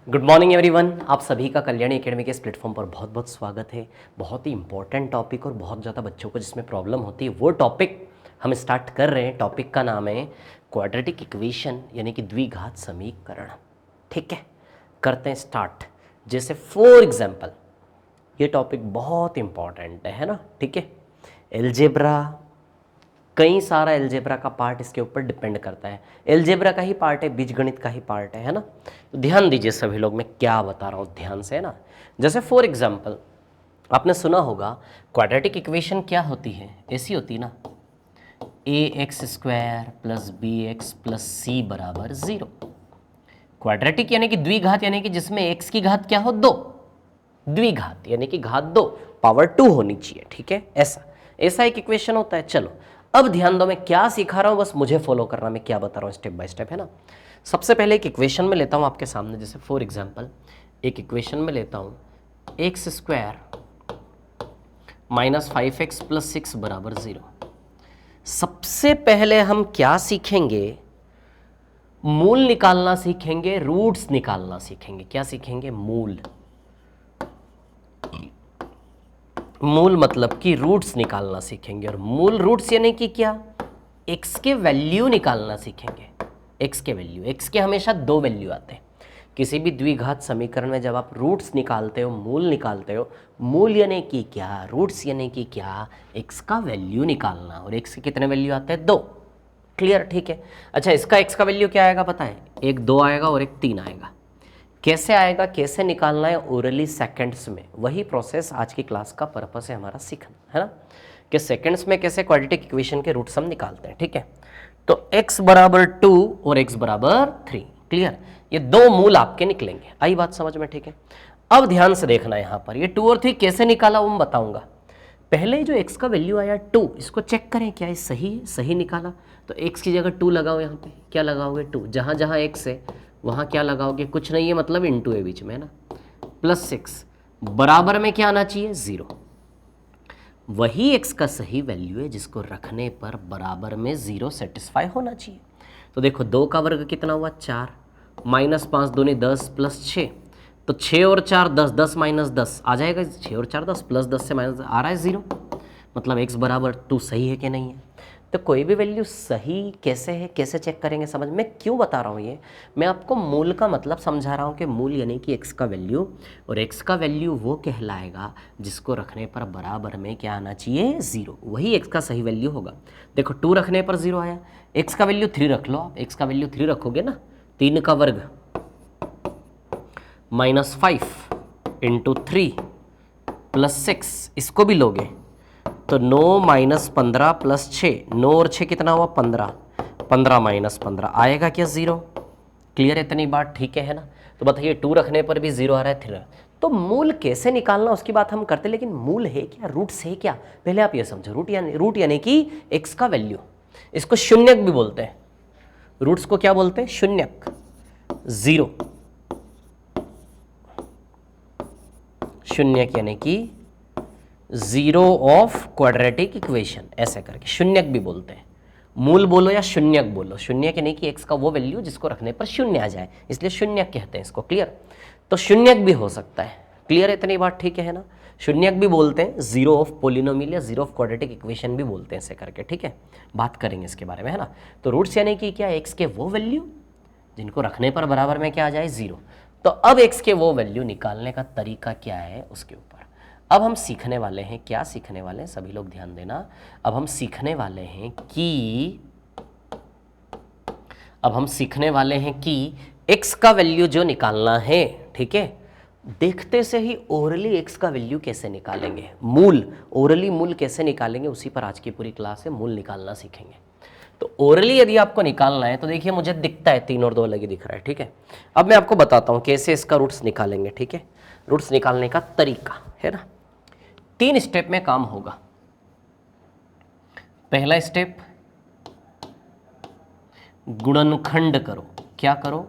Good morning everyone. आप सभी का कल्याणी एकेडमी के इस प्लेटफॉर्म पर बहुत बहुत स्वागत है। बहुत ही इंपॉर्टेंट टॉपिक और बहुत ज़्यादा बच्चों को जिसमें प्रॉब्लम होती है वो टॉपिक हम स्टार्ट कर रहे हैं। टॉपिक का नाम है क्वाड्रेटिक इक्वेशन यानी कि द्विघात समीकरण। ठीक है, करते हैं स्टार्ट। जैसे फॉर एग्जांपल ये टॉपिक बहुत इंपॉर्टेंट है ना। ठीक है, एलजेब्रा, कई सारा एलजेब्रा का पार्ट इसके ऊपर डिपेंड करता है। एलजेब्रा का ही पार्ट है, बीजगणित का ही पार्ट है ना। तो ध्यान दीजिए सभी लोग, मैं क्या बता रहा हूँ ध्यान से, है ना। जैसे फॉर एग्जांपल आपने सुना होगा क्वाड्रेटिक इक्वेशन क्या होती है, ऐसी होती ना, ax² + bx + c = 0। क्वाड्रेटिक यानी कि द्विघात, यानी कि जिसमें x की घात क्या हो, 2। द्विघात यानी कि घात 2, पावर 2 होनी चाहिए। ठीक है, ऐसा ऐसा एक इक्वेशन होता है। चलो अब ध्यान दो, मैं क्या सिखा रहा हूं बस मुझे फॉलो करना, मैं क्या बता रहा हूं स्टेप बाय स्टेप, है ना। सबसे पहले एक इक्वेशन में लेता हूं आपके सामने। जैसे फॉर एग्जांपल एक इक्वेशन में लेता हूं x² - 5x + 6 = 0। सबसे पहले हम क्या सीखेंगे, मूल निकालना सीखेंगे, रूट्स निकालना सीखेंगे। क्या सीखेंगे, मूल। मूल मतलब कि रूट्स निकालना सीखेंगे। और मूल रूट्स यानी कि क्या, x के वैल्यू निकालना सीखेंगे। x के वैल्यू, x के हमेशा 2 वैल्यू आते हैं किसी भी द्विघात समीकरण में। जब आप रूट्स निकालते हो, मूल निकालते हो, मूल यानी कि क्या, रूट्स यानी कि क्या, x का वैल्यू निकालना। और x के कितने वैल्यू आते हैं, 2। क्लियर, ठीक है। अच्छा, इसका x का वैल्यू क्या आएगा पता है, एक 2 आएगा और एक 3 आएगा। कैसे आएगा, कैसे निकालना है, ओरली सेकंड्स में। वही प्रोसेस आज की क्लास का पर्पस है हमारा सीखना, है ना, कि सेकंड्स में कैसे क्वाड्रेटिक इक्वेशन के रूट्स हम निकालते हैं। ठीक है, तो x = 2 और x = 3। क्लियर, ये 2 मूल आपके निकलेंगे। आई बात समझ में, ठीक है। अब ध्यान से देखना, यहाँ पर ये 2 और 3 कैसे निकाला वो मैं बताऊंगा। पहले जो x का वैल्यू आया 2, इसको चेक करें क्या ये सही है, सही निकाला। तो x की जगह 2 लगाओ, यहाँ पे क्या लगाओगे, 2। जहाँ जहाँ x है वहाँ क्या लगाओगे, कुछ नहीं है, मतलब इंटू है बीच में, है ना। +6 बराबर में क्या आना चाहिए, 0। वही x का सही वैल्यू है जिसको रखने पर बराबर में 0 सेटिस्फाई होना चाहिए। तो देखो 2 का वर्ग कितना हुआ, 4, -5 दूनी 10 +6, तो 6 और 4 10, 10 - 10 आ जाएगा, 6 और 4 10, +10 से माइनस आ रहा है 0। मतलब x = 2 सही है कि नहीं है। तो कोई भी वैल्यू सही कैसे है, कैसे चेक करेंगे, समझ में क्यों बता रहा हूँ ये, मैं आपको मूल का मतलब समझा रहा हूँ कि मूल यानी कि x का वैल्यू। और x का वैल्यू वो कहलाएगा जिसको रखने पर बराबर में क्या आना चाहिए, 0। वही x का सही वैल्यू होगा। देखो 2 रखने पर 0 आया, x का वैल्यू 3 रख लो आप। x का वैल्यू 3 रखोगे ना, 3 का वर्ग -5 × 3 + 6, इसको भी लोगे तो 9 - 15 + 6, 9 और 6 कितना हुआ, 15, 15 - 15 आएगा क्या, 0। क्लियर है इतनी बात, ठीक है ना। तो बताइए 2 रखने पर भी 0 आ रहा है, 3। तो मूल कैसे निकालना उसकी बात हम करते हैं, लेकिन मूल है क्या, रूट्स है क्या, पहले आप ये समझो। रूट यानी कि x का वैल्यू, इसको शून्यक भी बोलते हैं। रूट्स को क्या बोलते हैं, शून्यक, 0। शून्यक यानी कि 0 ऑफ क्वाड्रेटिक इक्वेशन, ऐसे करके शून्यक भी बोलते हैं। मूल बोलो या शून्यक बोलो, शून्यक यानी कि x का वो वैल्यू जिसको रखने पर 0 आ जाए, इसलिए शून्यक कहते हैं इसको। क्लियर, तो शून्यक भी हो सकता है। क्लियर है इतनी बात, ठीक है ना। शून्यक भी बोलते हैं, 0 ऑफ पोलिनोमियल या 0 ऑफ क्वाड्रेटिक इक्वेशन भी बोलते हैं ऐसे करके। ठीक है, बात करेंगे इसके बारे में, है ना। तो रूट्स यानी कि क्या, x के वो वैल्यू जिनको रखने पर बराबर में क्या आ जाए, 0। तो अब x के वो वैल्यू निकालने का तरीका क्या है उसके ऊपर अब हम सीखने वाले हैं। क्या सीखने वाले हैं, सभी लोग ध्यान देना। अब हम सीखने वाले हैं कि x का वैल्यू जो निकालना है, ठीक है, देखते से ही ओरली x का वैल्यू कैसे निकालेंगे, मूल, ओरली मूल कैसे निकालेंगे, उसी पर आज की पूरी क्लास है। मूल निकालना सीखेंगे। तो ओरली यदि आपको निकालना है तो देखिए मुझे दिखता है 3 और 2 अलग ही दिख रहा है, ठीक है। अब मैं आपको बताता हूं कैसे इसका रूट्स निकालेंगे, ठीक है। रूट्स निकालने का तरीका है ना, 3 स्टेप में काम होगा। पहला स्टेप, गुणनखंड करो। क्या करो,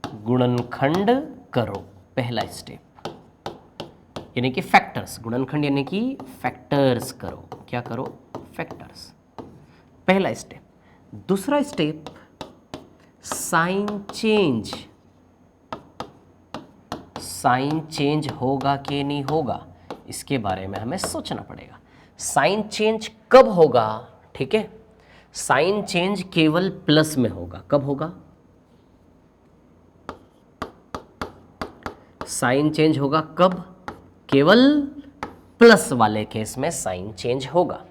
गुणनखंड करो, पहला स्टेप, यानी कि फैक्टर्स। गुणनखंड यानी कि फैक्टर्स करो। क्या करो, फैक्टर्स, पहला स्टेप। दूसरा step, sign change sign change होगा कि नहीं होगा, इसके बारे में हमें सोचना पड़ेगा। साइन चेंज कब होगा? ठीक है, साइन चेंज केवल प्लस में होगा। कब होगा? साइन चेंज होगा कब? केवल प्लस वाले केस में साइन चेंज होगा।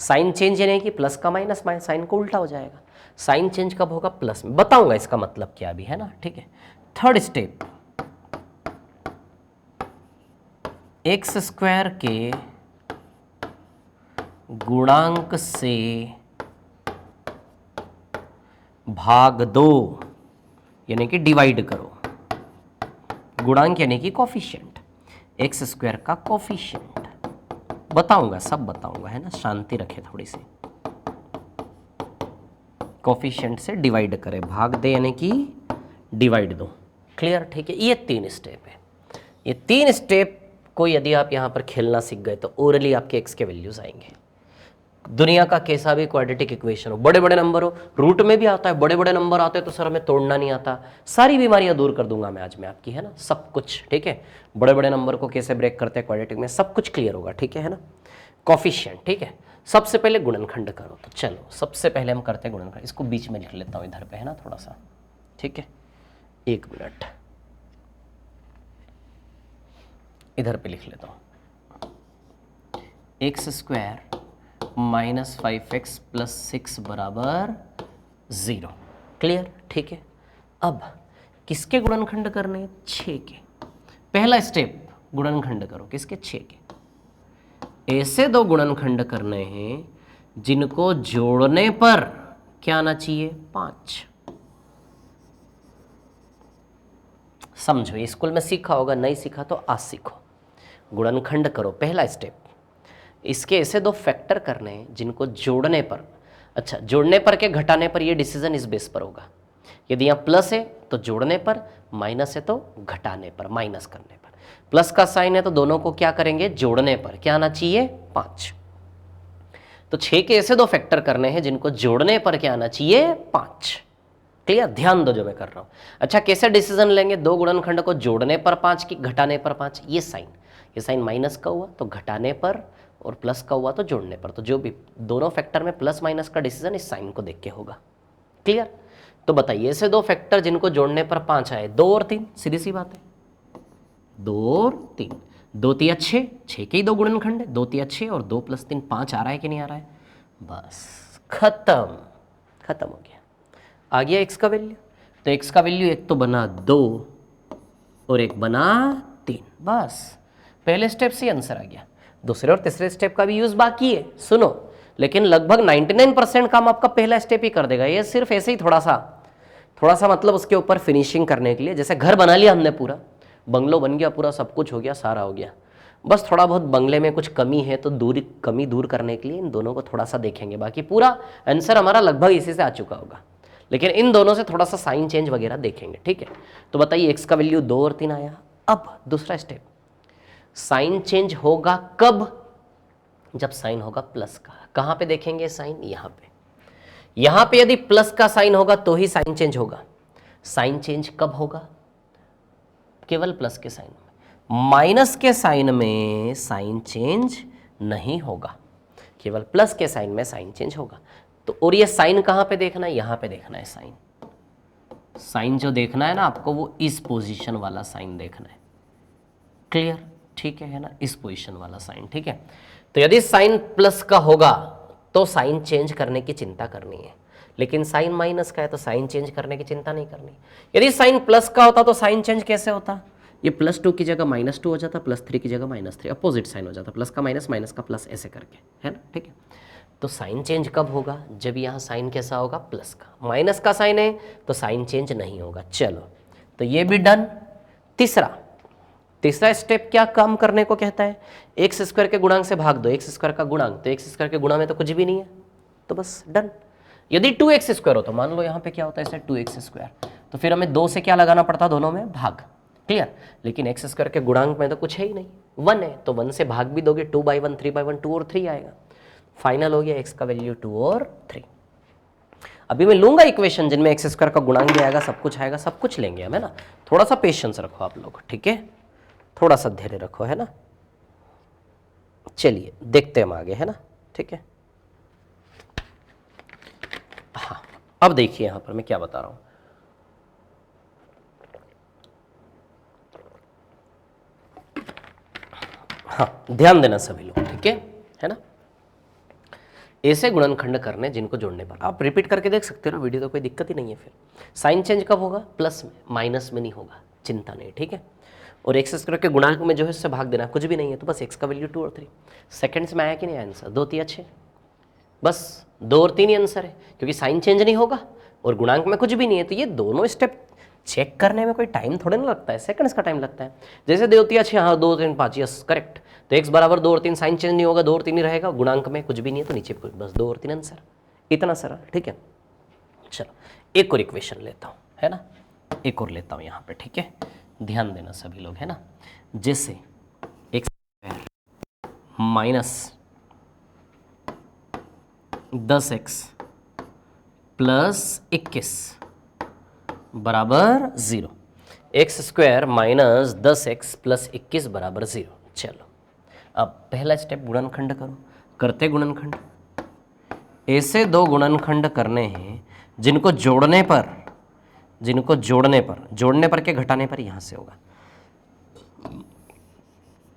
साइन चेंज यानी कि प्लस का माइनस, साइन को उल्टा हो जाएगा। साइन चेंज कब होगा? प्लस में। बताऊंगा इसका मतलब क्या भी है ना, ठीक है। थर्ड स्टेप, एक्स स्क्वायर के गुणांक से भाग दो, यानी कि डिवाइड करो। गुणांक यानी कि कोफिशिएंट, एक्स स्क्वायर का कोफिशिएंट बताऊंगा, सब बताऊंगा, है ना, शांति रखे थोड़ी सी। कोफिशिएंट से डिवाइड करें, भाग दे यानी कि डिवाइड दो। क्लियर? ठीक है, ये 3 स्टेप है। ये 3 स्टेप को यदि आप यहाँ पर खेलना सीख गए तो ओरली आपके एक्स के वैल्यूज आएंगे। दुनिया का कैसा भी क्वाड्रेटिक इक्वेशन हो, बड़े बड़े नंबर हो, रूट में भी आता है, बड़े बड़े नंबर आते हैं तो सर हमें तोड़ना नहीं आता, सारी बीमारियां दूर कर दूंगा मैं आज में आपकी, है ना, सब कुछ। ठीक है, बड़े बड़े नंबर को कैसे ब्रेक करते हैं क्वाड्रेटिक में, सब कुछ क्लियर होगा। ठीक है ना, कोफिशिएंट। ठीक है, सबसे पहले गुणनखंड करो। तो चलो सबसे पहले हम करते हैं गुणनखंड। इसको बीच में लिख लेता हूँ इधर पे, है ना, थोड़ा सा। ठीक है, 1 मिनट इधर पे लिख लेता हूँ। X square minus 5x plus 6 बराबर 0। क्लियर? ठीक है, अब किसके गुणनखंड करने हैं? 6 के। पहला स्टेप, गुणनखंड करो। किसके? 6 के। ऐसे 2 गुणनखंड करने हैं जिनको जोड़ने पर क्या आना चाहिए? 5। समझो, ये स्कूल में सीखा होगा, नहीं सीखा तो आज सीखो। गुणनखंड करो, पहला स्टेप। इसके ऐसे 2 फैक्टर करने हैं जिनको जोड़ने पर, अच्छा जोड़ने पर के घटाने पर, ये डिसीजन इस बेस पर होगा। यदि यहाँ प्लस है तो जोड़ने पर, माइनस है तो घटाने पर, माइनस करने पर। प्लस का साइन है तो दोनों को क्या करेंगे? जोड़ने पर। क्या आना चाहिए? 5। तो 6 के ऐसे 2 फैक्टर करने हैं जिनको जोड़ने पर क्या आना चाहिए? 5। क्लियर? ध्यान दो जो मैं कर रहा हूं। अच्छा, कैसे डिसीजन लेंगे? 2 गुणनखंड को जोड़ने पर 5 की घटाने पर 5। ये साइन माइनस का हुआ तो घटाने पर, और प्लस का हुआ तो जोड़ने पर। तो जो भी दोनों फैक्टर में प्लस माइनस का डिसीजन इस साइन को देख के होगा। क्लियर? तो बताइए, ऐसे 2 फैक्टर जिनको जोड़ने पर 5 आए, 2 और 3, सीधी सी बात है, 2 और 3, 2 3 6, 6 के ही 2 गुणनखंड है, 2 3 6 और 2 + 3 5 आ रहा है कि नहीं आ रहा है? बस खत्म हो गया। आ गया एक्स का वैल्यू। तो एक्स का वैल्यू एक तो बना 2 और एक बना 3। बस पहले स्टेप से आंसर आ गया। दूसरे और तीसरे स्टेप का भी यूज बाकी है, सुनो, लेकिन लगभग 99% काम आपका पहला स्टेप ही कर देगा। ये सिर्फ ऐसे ही थोड़ा सा मतलब उसके ऊपर फिनिशिंग करने के लिए, जैसे घर बना लिया हमने, पूरा बंगलो बन गया, पूरा सब कुछ हो गया, सारा हो गया, बस थोड़ा बहुत बंगले में कुछ कमी है तो कमी दूर करने के लिए इन दोनों को थोड़ा सा देखेंगे। बाकी पूरा आंसर हमारा लगभग इसी से आ चुका होगा, लेकिन इन दोनों से थोड़ा सा साइन चेंज वगैरह देखेंगे। ठीक है, तो बताइए एक्स का वैल्यू 2 और 3 आया। अब दूसरा स्टेप, साइन चेंज होगा कब? जब साइन होगा प्लस का। कहां पे देखेंगे साइन? यहां पे यदि प्लस का साइन होगा तो ही साइन चेंज होगा। साइन चेंज कब होगा? केवल प्लस के साइन में। माइनस के साइन में साइन चेंज नहीं होगा, केवल प्लस के साइन में साइन चेंज होगा। तो और ये साइन कहां पे देखना है? यहां पे देखना है साइन जो देखना है ना आपको, वो इस पोजीशन वाला साइन देखना है। क्लियर? ठीक है ना, इस पोजीशन वाला साइन। ठीक है, तो यदि साइन प्लस का होगा तो साइन चेंज करने की चिंता करनी है, लेकिन साइन माइनस का है तो साइन चेंज करने की चिंता नहीं करनी। यदि साइन प्लस का होता तो साइन चेंज कैसे होता? ये +2 की जगह -2 हो जाता, +3 की जगह -3, अपोजिट साइन हो जाता, प्लस का माइनस, माइनस का प्लस, ऐसे करके, है ना। ठीक है, तो साइन चेंज कब होगा? जब यहाँ साइन कैसा होगा? प्लस का। माइनस का साइन है तो साइन चेंज नहीं होगा। चलो, तो ये भी डन। तीसरा स्टेप क्या काम करने को कहता है? एक्स स्क्वायर के गुणांक से भाग दो। एक्स स्क्वायर का गुणांक, तो एक्स स्क्वायर के गुणा में तो कुछ भी नहीं है, तो बस डन। यदि 2x स्क्वायर हो तो मान लो यहाँ पे क्या होता है, ऐसे 2x स्क्वायर, तो फिर हमें 2 से क्या लगाना पड़ता? दोनों में भाग। क्लियर? लेकिन एक्स स्क्वायर के गुणांक में तो कुछ है ही नहीं, 1 है, तो 1 से भाग भी दोगे, 2/1, 3/1, 2 और 3 आएगा। फाइनल हो गया एक्स का वैल्यू 2 और 3। अभी मैं लूंगा इक्वेशन जिनमें एक्स स्क्वायर का गुणांक भी आएगा, सब कुछ आएगा, सब कुछ लेंगे हम, है ना। थोड़ा सा पेशेंस रखो आप लोग, ठीक है। थोड़ा सा धैर्य रखो, है ना। चलिए देखते हैं हम आगे, है ना, ठीक है। हाँ, अब देखिए यहां पर मैं क्या बता रहा हूं। हाँ, ध्यान देना सभी लोग, ठीक है ना। ऐसे गुणनखंड करने जिनको जोड़ने पर, आप रिपीट करके देख सकते हो ना वीडियो, तो कोई दिक्कत ही नहीं है। फिर साइन चेंज कब होगा? प्लस में, माइनस में नहीं होगा, चिंता नहीं, ठीक है। और एक्स स्क्वायर के गुणांक में जो है उससे भाग देना, कुछ भी नहीं है, तो बस एक्स का वैल्यू 2 और 3। सेकंड्स में आया कि नहीं आंसर? 2 3 6, बस 2 और 3 ही आंसर है, क्योंकि साइन चेंज नहीं होगा और गुणांक में कुछ भी नहीं है। तो ये दोनों स्टेप चेक करने में कोई टाइम थोड़े ना लगता है, सेकंड्स का टाइम लगता है। जैसे 2 3 6, हाँ 2 3 5, यस करेक्ट। तो x बराबर 2 और 3, साइन चेंज नहीं होगा, 2 और 3 ही रहेगा, गुणांक में कुछ भी नहीं है, तो नीचे बस 2 और 3 आंसर, इतना सरल, ठीक है। चलो एक और इक्वेशन लेता हूँ, है ना, एक और लेता हूँ यहाँ पे, ठीक है। ध्यान देना सभी लोग, है ना। जैसे एक्स माइनस 10x प्लस 21 बराबर 0, x square minus 10x plus 21 बराबर 0। चलो अब पहला स्टेप गुणनखंड करो, करते गुणनखंड। ऐसे दो गुणनखंड करने हैं जिनको जोड़ने पर के घटाने पर यहां से होगा,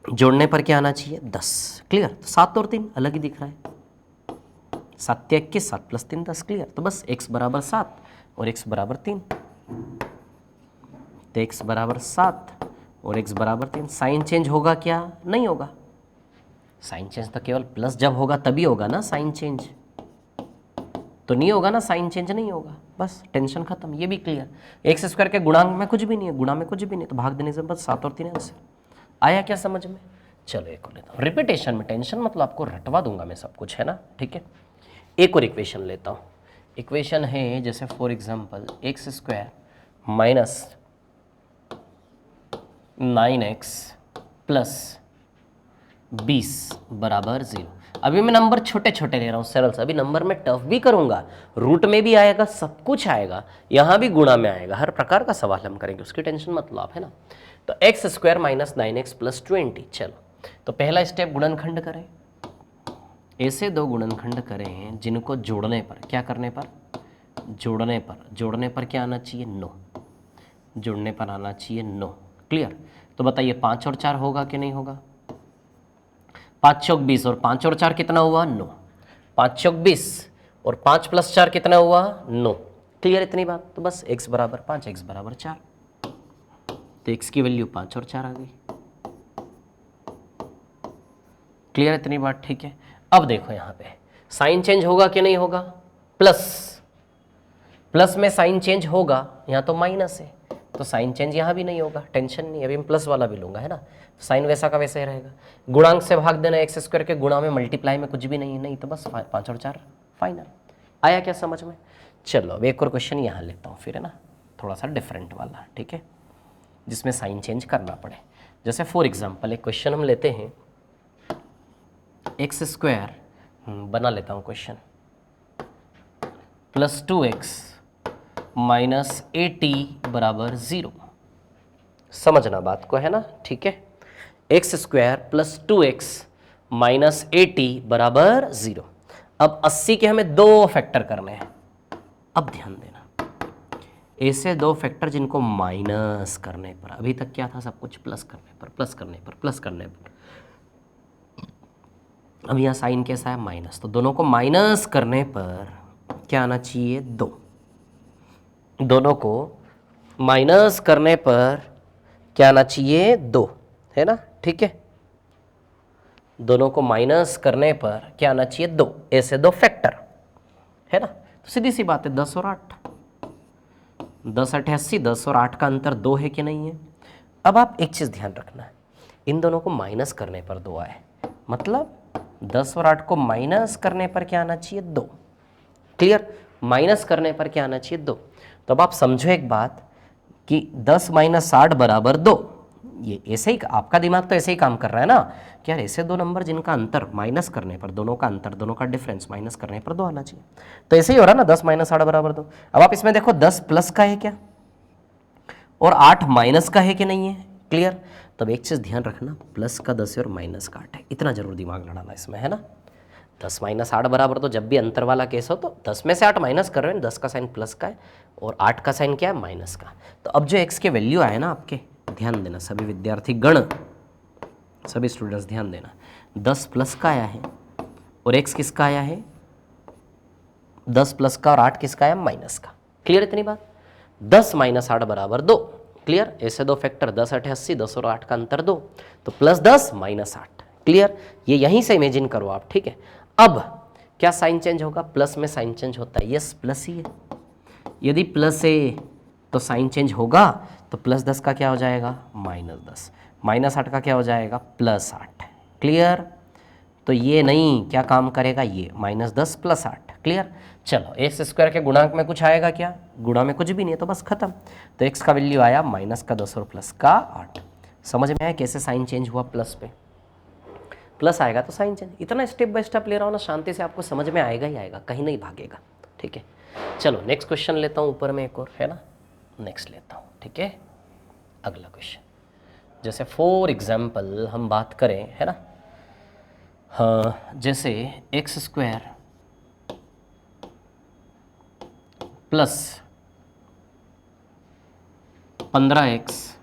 जोड़ने पर क्या आना चाहिए? 10। क्लियर? तो 7 और 3 अलग ही दिख रहा है, 7 21, 7 प्लस 3 10। क्लियर? तो बस x बराबर 7 और x बराबर 3, तो x बराबर 7 और x बराबर 3। साइन चेंज होगा क्या? नहीं होगा। साइन चेंज तो केवल प्लस जब होगा तभी होगा ना, साइन चेंज तो नहीं होगा ना, साइन चेंज नहीं होगा, बस टेंशन खत्म। ये भी क्लियर। एक्स स्क्वायर के गुणांक में कुछ भी नहीं है, गुणा में कुछ भी नहीं, तो भाग देने से बस 7 और 3 आंसर। आया क्या समझ में? चलो एक और लेता हूँ, रिपीटेशन में टेंशन मतलब आपको रटवा दूंगा मैं सब कुछ, है ना, ठीक है। एक और इक्वेशन लेता हूँ। इक्वेशन है जैसे for example x square minus 9x plus 20 बराबर 0। अभी मैं नंबर छोटे छोटे ले रहा हूँ, सरल से। अभी नंबर में टफ भी करूंगा, रूट में भी आएगा, सब कुछ आएगा, यहाँ भी गुणा में आएगा, हर प्रकार का सवाल हम करेंगे, उसकी टेंशन मत लो आप, है ना। तो x square minus 9x plus 20। चलो तो पहला स्टेप गुणनखंड करें। ऐसे दो गुणनखंड करें जिनको जोड़ने पर, क्या करने पर? जोड़ने पर क्या आना चाहिए? 9। जोड़ने पर आना चाहिए 9। क्लियर? तो बताइए 5 और 4 होगा कि नहीं होगा? 5 चौक 20 और 5 और 4 कितना हुआ? 9। 5 चौक 20 और 5 प्लस 4 कितना हुआ? 9। क्लियर इतनी बात? तो बस x बराबर 5, x बराबर 4, तो x की वैल्यू 5 और 4 आ गई। क्लियर इतनी बात? ठीक है। अब देखो यहाँ पे साइन चेंज होगा कि नहीं होगा? प्लस में साइन चेंज होगा, यहाँ तो माइनस है, तो साइन चेंज यहाँ भी नहीं होगा, टेंशन नहीं। अभी मैं प्लस वाला भी लूंगा, है ना, साइन वैसा का वैसा ही रहेगा। गुणांक से भाग देना, एक्स स्क्वायर के गुणा में, मल्टीप्लाई में कुछ भी नहीं है, नहीं तो बस 5 और 4 फाइनल। आया क्या समझ में? चलो अब एक और क्वेश्चन यहाँ लेता हूँ फिर, है ना, थोड़ा सा डिफरेंट वाला, ठीक है, जिसमें साइन चेंज करना पड़े। जैसे फॉर एग्जाम्पल एक क्वेश्चन हम लेते हैं, एक्स स्क्वायर बना लेता हूँ क्वेश्चन, प्लस 2x माइनस 80 बराबर 0। समझना बात को, है ना, ठीक है। X square plus 2x minus 80 बराबर 0। अब 80 के हमें दो फैक्टर करने हैं। अब ध्यान देना, ऐसे दो फैक्टर जिनको माइनस करने पर, अभी तक क्या था सब कुछ प्लस करने पर, प्लस करने पर, प्लस करने पर, अब यहाँ साइन कैसा है? माइनस, तो दोनों को माइनस करने पर क्या आना चाहिए? 2। दोनों को माइनस करने पर क्या आना चाहिए? 2, है ना, ठीक है। दोनों को माइनस करने पर क्या आना चाहिए? 2। ऐसे दो फैक्टर, है ना, तो सीधी सी बात है 10 और 8, 10 8 80, 10 और 8 का अंतर 2 है कि नहीं है? अब आप एक चीज ध्यान रखना है, इन दोनों को माइनस करने पर 2 आए, मतलब 10 और 8 को माइनस करने पर क्या आना चाहिए? 2। क्लियर? माइनस करने पर क्या आना चाहिए? 2। तो अब आप समझो एक बात कि 10 माइनस 8 बराबर 2। ये ऐसे ही आपका दिमाग तो ऐसे ही काम कर रहा है ना कि यार ऐसे दो नंबर जिनका अंतर माइनस करने पर, दोनों का अंतर, दोनों का डिफरेंस माइनस करने पर 2 आना चाहिए। तो ऐसे ही हो रहा है ना, 10 माइनस 8 बराबर 2। अब आप इसमें देखो 10 प्लस का है क्या और 8 माइनस का है कि नहीं है? क्लियर? तब एक चीज़ ध्यान रखना, प्लस का 10 है और माइनस का 8 है, इतना जरूर दिमाग लड़ाना इसमें, है ना। 10 माइनस 8 बराबर, तो जब भी अंतर वाला केस हो तो 10 में से 8 माइनस कर रहे हैं, 10 का साइन प्लस का है और 8 का साइन क्या है, माइनस का। तो अब जो x के वैल्यू आए ना आपके, ध्यान देना सभी विद्यार्थी गण, सभी स्टूडेंट्स ध्यान देना, 10 प्लस का आया है और x किसका आया है, 10 प्लस का और 8 किसका आया, माइनस का। क्लियर इतनी बात। 10 माइनस 8 बराबर 2, क्लियर। ऐसे दो फैक्टर 10 8 80, 10 और 8 का अंतर 2, तो प्लस 10 माइनस 8, क्लियर। ये यहीं से इमेजिन करो आप, ठीक है। अब क्या साइन चेंज होगा, प्लस में साइन चेंज होता है, यस प्लस ही है। यदि प्लस है तो साइन चेंज होगा, तो प्लस 10 का क्या हो जाएगा, माइनस 10, माइनस 8 का क्या हो जाएगा, प्लस 8, क्लियर। तो ये नहीं, क्या काम करेगा, ये माइनस 10 प्लस 8, क्लियर। चलो एक्स स्क्वायर के गुणांक में कुछ आएगा क्या, गुणा में कुछ भी नहीं है, तो बस खत्म। तो एक्स का वैल्यू आया माइनस का 10 और प्लस का 8। समझ में आया कैसे साइन चेंज हुआ, प्लस पे प्लस आएगा तो साइन चेंज। इतना स्टेप बाय स्टेप ले रहा हूँ ना, शांति से आपको समझ में आएगा ही आएगा, कहीं नहीं भागेगा, ठीक है। चलो नेक्स्ट क्वेश्चन लेता हूँ, ऊपर में एक और है ना, नेक्स्ट लेता हूँ, ठीक है। अगला क्वेश्चन, जैसे फॉर एग्जाम्पल हम बात करें, है ना, हाँ, जैसे x square plus 15x,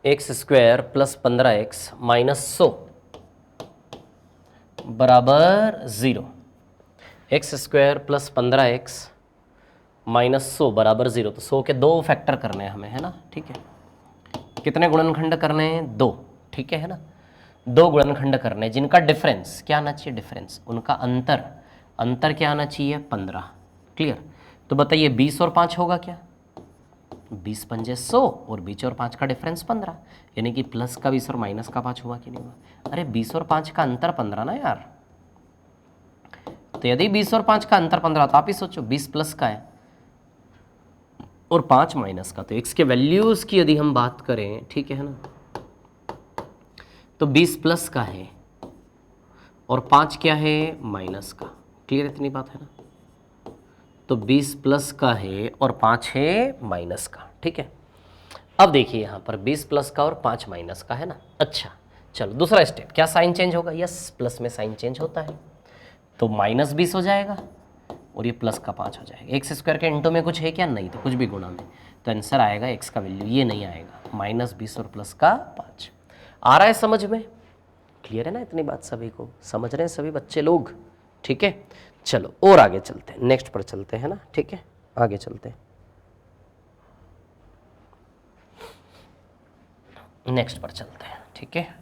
x square plus 15x minus 100 बराबर 0। X square plus 15x minus 100 बराबर 0, तो 100 के दो फैक्टर करने हैं हमें, है ना, ठीक है। कितने गुणनखंड करने हैं, 2, ठीक है ना। 2 गुणनखंड करने हैं जिनका डिफरेंस क्या आना चाहिए, डिफरेंस, उनका अंतर क्या आना चाहिए, 15, क्लियर। तो बताइए 20 और 5 होगा क्या, 20 पंजे 100 और 20 और 5 का डिफरेंस 15, यानी कि प्लस का 20 और माइनस का 5 हुआ कि नहीं हुआ। अरे 20 और 5 का अंतर 15 ना यार, तो यदि 20 और 5 का अंतर 15, तो आप ही सोचो 20 प्लस का है और 5 माइनस का, तो x के वैल्यूज की यदि हम बात करें, ठीक है ना, तो 20 प्लस का है और 5 क्या है, माइनस का, क्लियर इतनी बात है ना। तो 20 प्लस का है और 5 है माइनस का, ठीक है। अब देखिए यहाँ पर 20 प्लस का और 5 माइनस का है ना। अच्छा चलो दूसरा स्टेप, क्या साइन चेंज होगा, यस प्लस में साइन चेंज होता है, तो माइनस 20 हो जाएगा और ये प्लस का 5 हो जाएगा। एक्स स्क्वायर के इंटू में कुछ है क्या, नहीं, तो कुछ भी गुणा में, तो आंसर आएगा एक्स का वैल्यू ये नहीं आएगा, माइनस 20 और प्लस का 5। आ रहा है समझ में, क्लियर है ना इतनी बात, सभी को समझ रहे हैं सभी बच्चे लोग, ठीक है। चलो और आगे चलते हैं, नेक्स्ट पर चलते हैं ना, ठीक है, आगे चलते हैं, नेक्स्ट पर चलते हैं, ठीक है।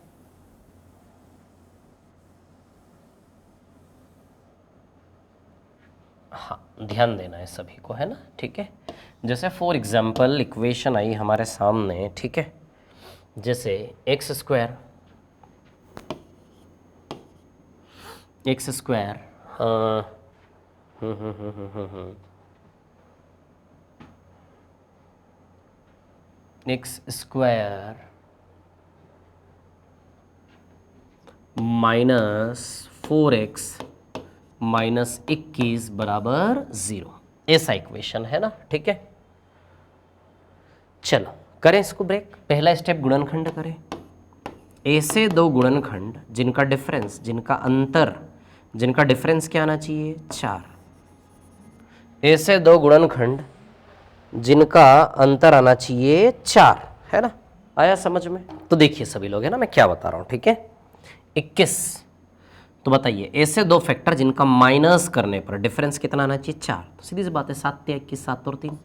हाँ ध्यान देना है सभी को, है ना, ठीक है। जैसे फॉर एग्जाम्पल इक्वेशन आई हमारे सामने, ठीक है, जैसे x square x square minus 4x minus 21 बराबर 0, ऐसा इक्वेशन है ना, ठीक है। चलो करें इसको ब्रेक, पहला स्टेप गुणनखंड करें। ऐसे दो गुणनखंड जिनका डिफरेंस, जिनका डिफरेंस क्या आना चाहिए, 4। ऐसे दो गुणनखंड जिनका अंतर आना चाहिए 4, है ना, आया समझ में। तो देखिए सभी लोग, है ना, मैं क्या बता रहा हूं, ठीक है। 21, तो बताइए ऐसे दो फैक्टर जिनका माइनस करने पर डिफरेंस कितना आना चाहिए, 4। तो सीधी सी बात है, 7 या 21, 7 और 3,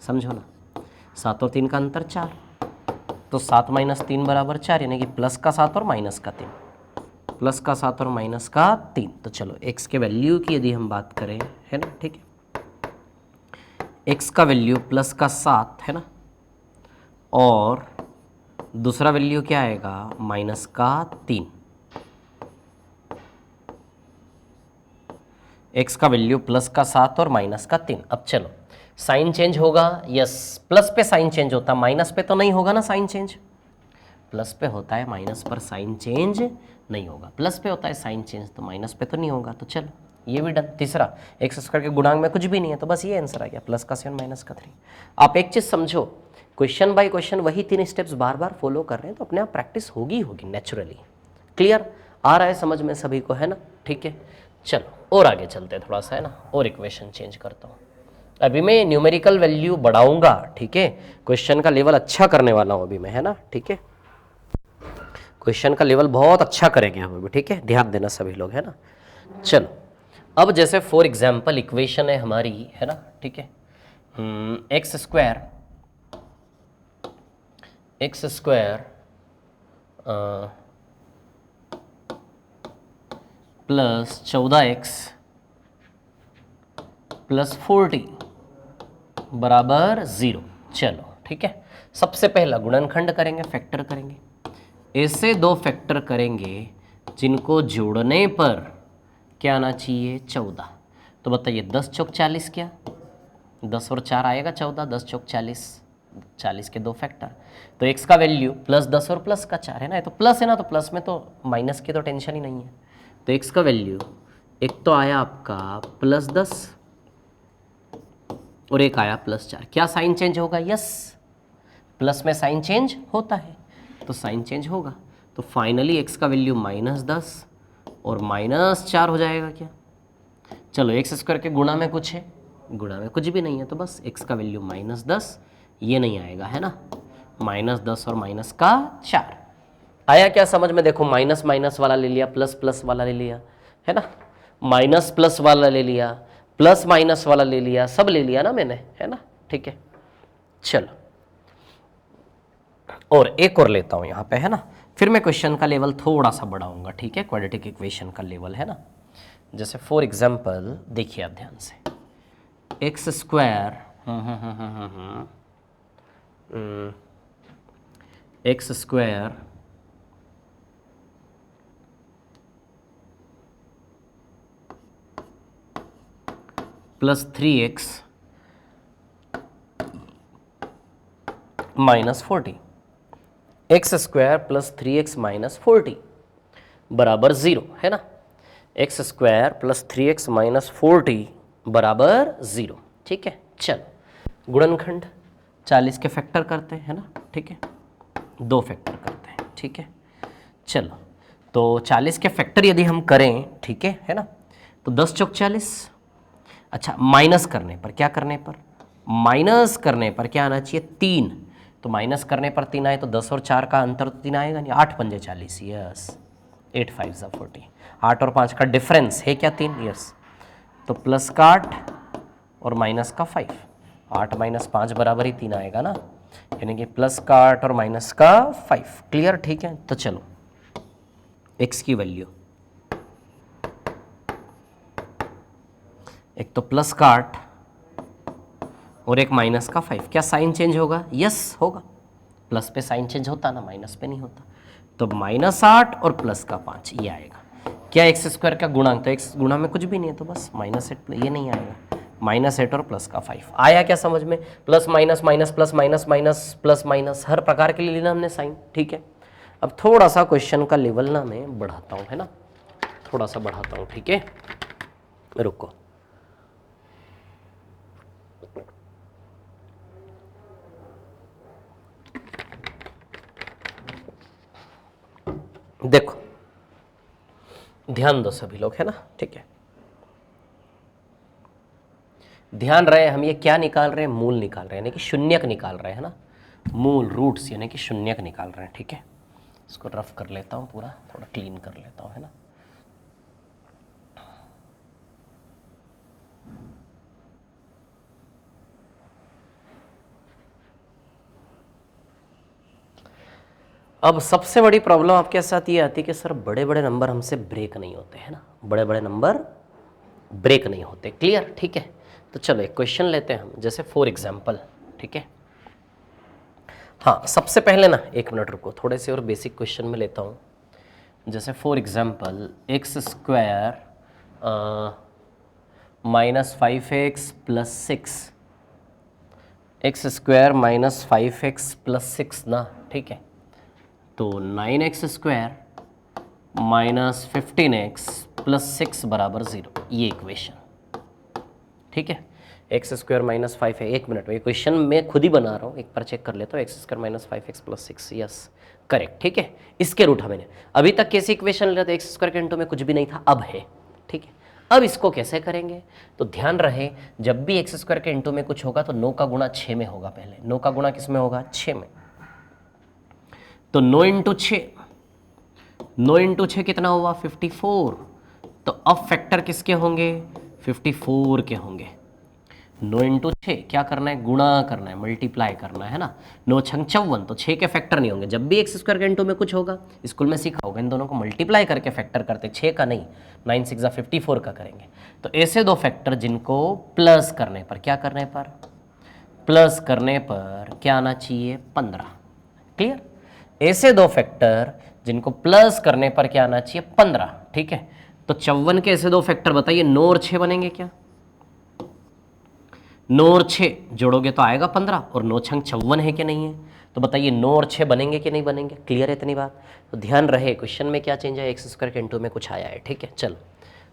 समझो ना, 7 और 3 का अंतर 4, तो 7 माइनस 3 बराबर 4, यानी कि प्लस का 7 और माइनस का 3, प्लस का 7 और माइनस का 3। तो चलो x के वैल्यू की यदि हम बात करें, है ना, ठीक है, x का वैल्यू प्लस का 7 है ना, और दूसरा वैल्यू क्या आएगा, माइनस का 3। x का वैल्यू प्लस का 7 और माइनस का 3। अब चलो साइन चेंज होगा, यस प्लस पे साइन चेंज होता है, माइनस पे तो नहीं होगा ना साइन चेंज, प्लस पे होता है माइनस पर साइन चेंज नहीं होगा, प्लस पे होता है साइन चेंज तो माइनस पे तो नहीं होगा। तो चलो ये भी डन। तीसरा, एक्स स्क्वायर के गुणांक में कुछ भी नहीं है तो बस ये आंसर आ गया, प्लस का 7 माइनस का 3। आप एक चीज़ समझो, क्वेश्चन बाय क्वेश्चन वही 3 स्टेप्स बार बार फॉलो कर रहे हैं तो अपने आप प्रैक्टिस होगी नेचुरली। क्लियर, आ रहा है समझ में सभी को, है ना? ठीक है, चलो और आगे चलते हैं थोड़ा सा, है ना? और इक्वेशन चेंज करता हूँ। अभी मैं न्यूमेरिकल वैल्यू बढ़ाऊंगा, ठीक है? क्वेश्चन का लेवल अच्छा करने वाला हूँ अभी मैं, है ना? ठीक है, क्वेश्चन का लेवल बहुत अच्छा करेंगे हम अभी, ठीक है? ध्यान देना सभी लोग, है ना? चलो, अब जैसे फॉर एग्जाम्पल इक्वेशन है हमारी, है ना? ठीक है, x square plus 14x plus 40 बराबर 0। चलो ठीक है, सबसे पहला गुणनखंड करेंगे, फैक्टर करेंगे। ऐसे दो फैक्टर करेंगे जिनको जोड़ने पर क्या आना चाहिए? 14। तो बताइए 10 चौक 40 क्या? 10 और 4 आएगा 14, 10 चौक 40, 40 के दो फैक्टर। तो x का वैल्यू प्लस 10 और प्लस का 4 है ना, तो प्लस है ना, तो प्लस में तो माइनस की तो टेंशन ही नहीं है। तो x का वैल्यू एक तो आया आपका प्लस 10 और एक आया प्लस 4। क्या साइन चेंज होगा? यस, प्लस में साइन चेंज होता है तो साइन चेंज होगा। तो फाइनली x का वैल्यू -10 और -4 हो जाएगा क्या? चलो एक्स स्क्वायर के गुणा में कुछ है, गुणा में कुछ भी नहीं है तो बस x का वैल्यू -10, ये नहीं आएगा, है ना? -10 और माइनस का 4 आया क्या समझ में? देखो माइनस माइनस वाला ले लिया, प्लस प्लस वाला ले लिया, है ना? माइनस प्लस वाला ले लिया, प्लस माइनस वाला ले लिया, सब ले लिया ना मैंने, है ना? ठीक है, चलो और एक और लेता हूं यहां पे, है ना? फिर मैं क्वेश्चन का लेवल थोड़ा सा बढ़ाऊंगा, ठीक है? क्वाड्रेटिक इक्वेशन का लेवल, है ना? जैसे फॉर एग्जाम्पल देखिए आप ध्यान से, x square x square plus 3x minus 40, x square plus 3x minus 40 बराबर 0, है ना? X square plus 3x minus 40 बराबर 0, ठीक है? चलो गुणनखंड 40 के फैक्टर करते हैं, है ना? ठीक है, दो फैक्टर करते हैं, ठीक है? चलो तो 40 के फैक्टर यदि हम करें, ठीक है ना? तो 10 चौक 40, अच्छा माइनस करने पर, क्या करने पर? माइनस करने पर क्या आना चाहिए? 3। तो माइनस करने पर 3 आए तो 10 और 4 का अंतर तो 3 आएगा नहीं, 8 पंजे 40, यस, 8 5 ज़ा 40, 8 और 5 का डिफरेंस है क्या? 3, यस। तो प्लस का 8 और माइनस का 5, 8 माइनस 5 बराबर ही 3 आएगा ना, यानी कि प्लस का 8 और माइनस का 5। क्लियर, ठीक है? तो चलो x की वैल्यू एक तो प्लस का 8 और एक माइनस का 5, क्या साइन चेंज होगा? यस होगा, प्लस पे साइन चेंज होता ना, माइनस पे नहीं होता। तो -8 और प्लस का 5 ये आएगा। क्या एक्स स्क्वायर का गुणांक? तो एक्स गुणा में कुछ भी नहीं है तो बस -8, ये नहीं आएगा। -8 और प्लस का 5 आया क्या समझ में? Plus minus minus plus minus minus plus minus हर प्रकार के लिए लेना हमने साइन, ठीक है? अब थोड़ा सा क्वेश्चन का लेवल ना मैं बढ़ाता हूँ, है ना? थोड़ा सा बढ़ाता हूँ, ठीक है? रुको, देखो ध्यान दो सभी लोग, है ना? ठीक है, ध्यान रहे हम ये क्या निकाल रहे हैं? मूल निकाल रहे हैं, यानी कि शून्यक निकाल रहे हैं, है ना? मूल, रूट्स, यानी कि शून्यक निकाल रहे हैं, ठीक है? इसको रफ कर लेता हूँ, पूरा थोड़ा क्लीन कर लेता हूँ, है ना? अब सबसे बड़ी प्रॉब्लम आपके साथ ये आती है कि सर बड़े बड़े नंबर हमसे ब्रेक नहीं होते, है ना? बड़े बड़े नंबर ब्रेक नहीं होते। क्लियर, ठीक है? तो चलो एक क्वेश्चन लेते हैं हम, जैसे फॉर एग्जाम्पल, ठीक है? हाँ, सबसे पहले ना 1 मिनट रुको, थोड़े से और बेसिक क्वेश्चन में लेता हूँ। जैसे for example x square -5x plus 6, x square -5x plus 6 ना, ठीक है? तो 9x स्क्वायर -15x प्लस 6 बराबर 0। ये इक्वेशन, ठीक है। एक्स स्क्वायर माइनस 5 है, 1 मिनट में ये क्वेश्चन मैं खुद ही बना रहा हूँ, एक बार चेक कर लेता हूँ। X square minus 5x plus 6, yes correct, ठीक है। इसके रूट हमें अभी तक कैसी इक्वेशन ले रहे थे, एक्स स्क्वायर के इंटू में कुछ भी नहीं था, अब है, ठीक है। अब इसको कैसे करेंगे, तो ध्यान रहे जब भी एक्स स्क्वायर के इंटू में कुछ होगा तो 9 का गुणा 6 में होगा। पहले 9 का गुणा किस में होगा, 6 में। तो 9 इंटू 6, 9 इंटू 6 कितना हुआ, 54। तो अब फैक्टर किसके होंगे, 54 के होंगे। 9 इंटू 6 क्या करना है, गुणा करना है, मल्टीप्लाई करना है ना। 9 छंग 54, तो 6 के फैक्टर नहीं होंगे। जब भी एक्स स्क्वायर के इंटू में कुछ होगा, स्कूल में सीखा होगा, इन दोनों को मल्टीप्लाई करके फैक्टर करते, 6 का नहीं, 9 6 54 का करेंगे। तो ऐसे दो फैक्टर जिनको प्लस करने पर, क्या करने पर, प्लस करने पर क्या आना चाहिए, 15। क्लियर। ऐसे दो फैक्टर जिनको प्लस करने पर क्या आना चाहिए, 15, ठीक है। तो 54 के ऐसे दो फैक्टर बताइए, 9 और 6 बनेंगे क्या, 9 और 6 जोड़ोगे तो आएगा 15, और 9 छंग 56 है कि नहीं है, तो बताइए 9 और 6 बनेंगे कि नहीं बनेंगे। क्लियर है इतनी बात। तो ध्यान रहे क्वेश्चन में क्या चेंज है, एक्स स्क्वायर के इंटू में कुछ आया है, ठीक है। चलो,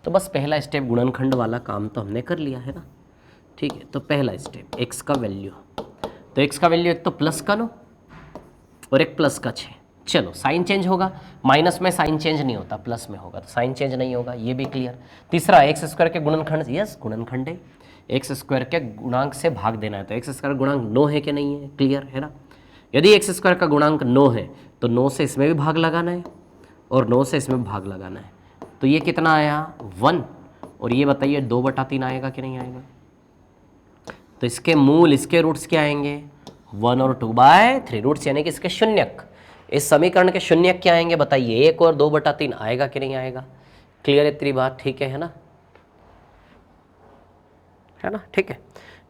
तो बस पहला स्टेप गुणनखंड वाला काम तो हमने कर लिया है ना, ठीक है। तो पहला स्टेप एक्स का वैल्यू, तो एक्स का वैल्यू एक तो प्लस का 9 और एक प्लस का 6। चलो साइन चेंज होगा, माइनस में साइन चेंज नहीं होता, प्लस में होगा तो साइन चेंज नहीं होगा, ये भी क्लियर। तीसरा एक्स स्क्वायर के गुणनखंड, यस गुणनखंड है, एक्स स्क्वायर के गुणांक से भाग देना है। तो एक्स स्क्वायर गुणांक 9 है कि नहीं है, क्लियर है ना। यदि एक्स स्क्वायर का गुणांक 9 है तो 9 से इसमें भी भाग लगाना है और 9 से इसमें भी भाग लगाना है। तो ये कितना आया, 1। और ये बताइए 2/3 आएगा कि नहीं आएगा। तो इसके मूल, इसके रूट्स क्या आएंगे, 1 और 2/3 रूट्स, यानी कि इसके शून्यक, इस समीकरण के शून्यक क्या आएंगे बताइए, 1 और 2/3 आएगा कि नहीं आएगा। क्लियर है इतनी बात, ठीक है ना, है ना, ठीक है।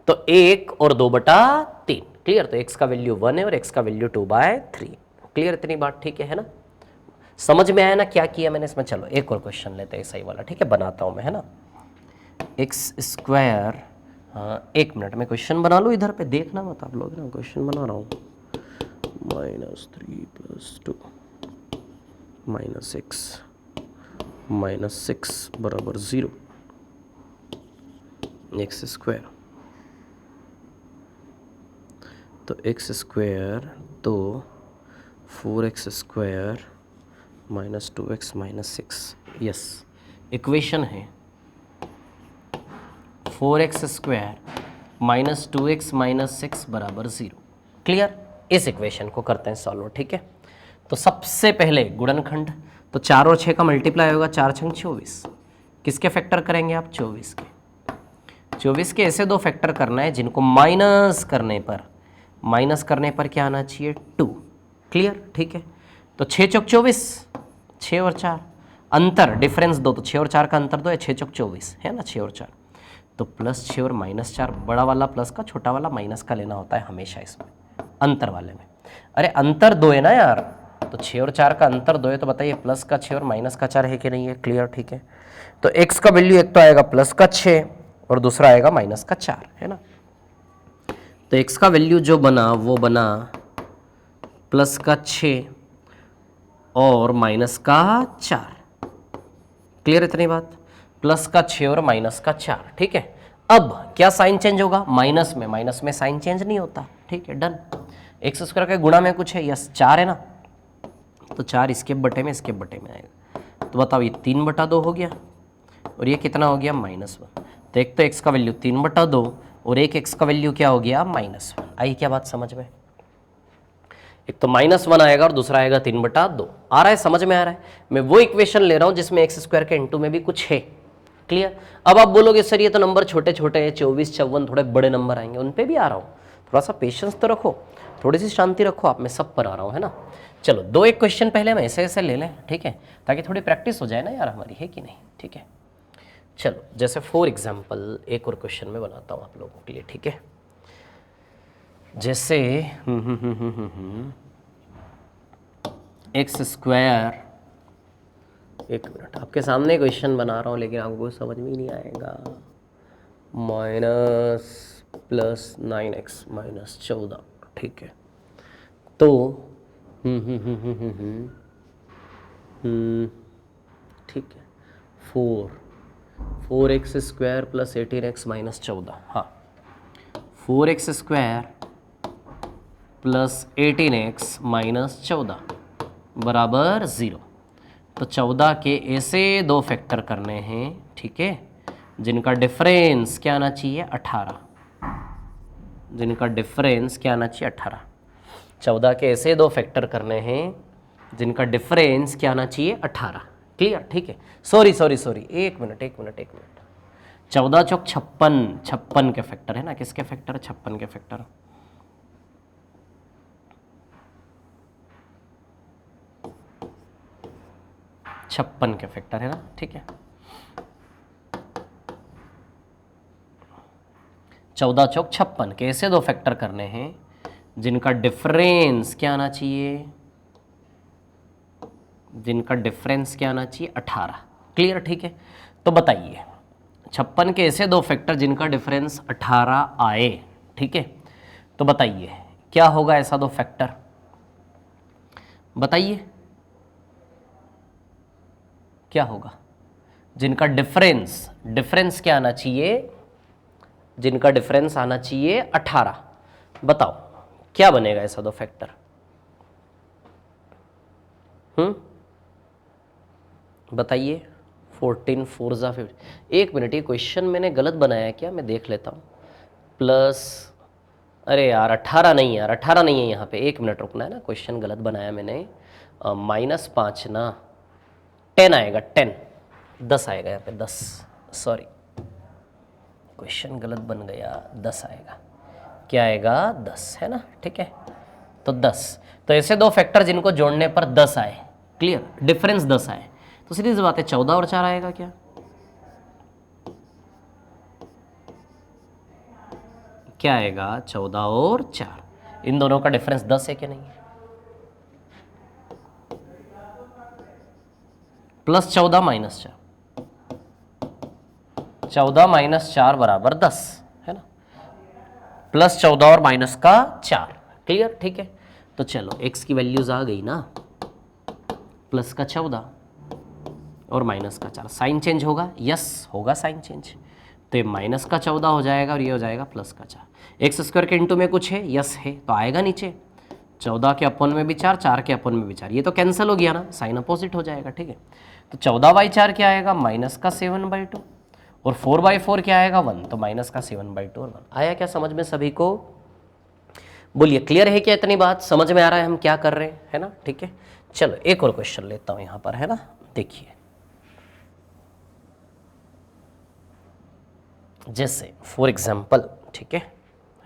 तो 1 और 2/3 क्लियर। तो x का वैल्यू 1 है और x का वैल्यू 2/3। क्लियर इतनी बात, ठीक है ना। समझ में आया ना क्या किया मैंने इसमें। चलो एक और क्वेश्चन लेते हैं सही वाला, ठीक है, बनाता हूं मैं, है ना। एक्स स्क्वायर, हाँ 1 मिनट में क्वेश्चन बना लो, इधर पे देखना मत आप लोग ना, क्वेश्चन बना रहा हूँ। -3 + 2 -6 -6 बराबर 0, एक्स स्क्वायर। तो एक्स स्क्वायर तो 4x square -2x -6, yes equation है 4x स्क्वायर -2x -6 बराबर 0। क्लियर। इस इक्वेशन को करते हैं सॉल्व, ठीक है। तो सबसे पहले गुणनखंड, तो 4 और 6 का मल्टीप्लाई होगा, 4 छंग 24। किसके फैक्टर करेंगे आप, 24 के। 24 के ऐसे दो फैक्टर करना है जिनको माइनस करने पर क्या आना चाहिए, 2। क्लियर, ठीक है। तो 6 चौक 24, 6 और 4 अंतर, डिफरेंस दो, तो 6 और 4 का अंतर दो है, 6 चौक 24 है ना, 6 और 4। तो +6 और -4, बड़ा वाला प्लस का, छोटा वाला माइनस का लेना होता है हमेशा इसमें, अंतर वाले में। अरे अंतर 2 है ना यार, तो 6 और 4 का अंतर 2 है, तो बताइए प्लस का 6 और माइनस का 4 है कि नहीं है। क्लियर, ठीक है। तो x का वैल्यू एक तो आएगा प्लस का 6 और दूसरा आएगा माइनस का 4, है ना। तो x का वैल्यू जो बना वो बना प्लस का 6 और माइनस का 4। क्लियर इतनी बात, प्लस का 6 और माइनस का 4, ठीक है। अब क्या साइन चेंज होगा, माइनस में साइन चेंज नहीं होता, ठीक है, डन। एक्स स्क्वायर के गुणा में कुछ है, यस 4 है ना, तो 4 इसके बटे में इसके बटे में आएगा। तो बताओ ये 3/2 हो गया और ये कितना हो गया, -1। तो एक तो एक्स का वैल्यू 3/2 और एक एक्स का वैल्यू क्या हो गया, -1। आई क्या बात समझ में, एक तो -1 आएगा और दूसरा आएगा 3/2। आ रहा है, समझ में आ रहा है। मैं वो इक्वेशन ले रहा हूं जिसमें एक्स स्क्वायर के इंटू में भी कुछ है। क्लियर। अब आप बोलोगे सर ये तो नंबर छोटे छोटे हैं, 24 54 थोड़े बड़े नंबर आएंगे, उन पे भी आ रहा हूँ। थोड़ा सा पेशेंस तो रखो, थोड़ी सी शांति रखो आप, मैं सब पर आ रहा हूँ, है ना। चलो 2 एक क्वेश्चन पहले हम ऐसे ऐसे ले लें, ठीक है, ताकि थोड़ी प्रैक्टिस हो जाए ना यार हमारी, है कि नहीं, ठीक है। चलो जैसे फॉर एग्जाम्पल एक और क्वेश्चन में बनाता हूँ आप लोगों के लिए, ठीक है। जैसे एक्स स्क्वायर, 1 मिनट, आपके सामने क्वेश्चन बना रहा हूँ लेकिन आपको समझ में ही नहीं आएगा। -+9x -14, ठीक है। तो ठीक है, 4 4x² प्लस 18x माइनस 14, हाँ 4x² प्लस 18x माइनस 14 बराबर 0। तो 14 के ऐसे दो फैक्टर करने हैं, ठीक है, जिनका डिफरेंस क्या आना चाहिए 18, जिनका डिफरेंस क्या आना चाहिए 18। 14 के ऐसे दो फैक्टर करने हैं जिनका डिफरेंस क्या आना चाहिए 18। क्लियर, ठीक है। सॉरी, एक मिनट। 14 चौक 56 के फैक्टर है ना, किसके फैक्टर है 56 के फैक्टर। छप्पन के फैक्टर है ना, ठीक है। 14 चौक 56 के ऐसे दो फैक्टर करने हैं जिनका डिफरेंस क्या आना चाहिए, जिनका डिफरेंस क्या आना चाहिए 18। क्लियर, ठीक है। तो बताइए 56 के ऐसे दो फैक्टर जिनका डिफरेंस 18 आए, ठीक है, तो बताइए क्या होगा ऐसा दो फैक्टर, बताइए क्या होगा, जिनका डिफरेंस क्या आना चाहिए, जिनका डिफरेंस आना चाहिए 18। बताओ क्या बनेगा ऐसा दो फैक्टर। बताइए। 14 4 ज़ा 50। एक मिनट, ये क्वेश्चन मैंने गलत बनाया क्या, मैं देख लेता हूँ। प्लस, अरे यार 18 नहीं, यार 18 नहीं है यहाँ पे, एक मिनट रुकना है ना, क्वेश्चन गलत बनाया मैंने। -5 ना, 10 आएगा, 10 आएगा यहाँ पे, 10, सॉरी क्वेश्चन गलत बन गया, 10 आएगा, क्या आएगा 10 है ना, ठीक है। तो 10, तो ऐसे दो फैक्टर जिनको जोड़ने पर 10 आए, क्लियर, डिफरेंस 10 आए, तो सीधी सी बात है 14 और 4 आएगा क्या, क्या आएगा 14 और 4, इन दोनों का डिफरेंस 10 है कि नहीं है। प्लस 14 माइनस 4, 14 माइनस 4 बराबर 10 है ना, प्लस 14 और माइनस का 4। क्लियर, ठीक है। तो चलो x की वैल्यूज आ गई ना, प्लस का 14 और माइनस का 4, साइन चेंज होगा, यस होगा साइन चेंज, तो ये माइनस का 14 हो जाएगा और ये हो जाएगा प्लस का 4। x² के इंटू में कुछ है, यस है, तो आएगा नीचे 14 के अपन में भी 4, 4 के अपन में भी 4, ये तो कैंसिल हो गया ना, साइन अपोजिट हो जाएगा, ठीक है। तो 14/4 क्या आएगा, माइनस का 7/2, और 4/4 क्या आएगा 1, तो माइनस का 7/2 और 1। आया क्या समझ में सभी को, बोलिए क्लियर है क्या, इतनी बात समझ में आ रहा है हम क्या कर रहे हैं, है ना, ठीक है। चलो एक और क्वेश्चन लेता हूं यहां पर, है ना, देखिए जैसे फॉर एग्जाम्पल, ठीक है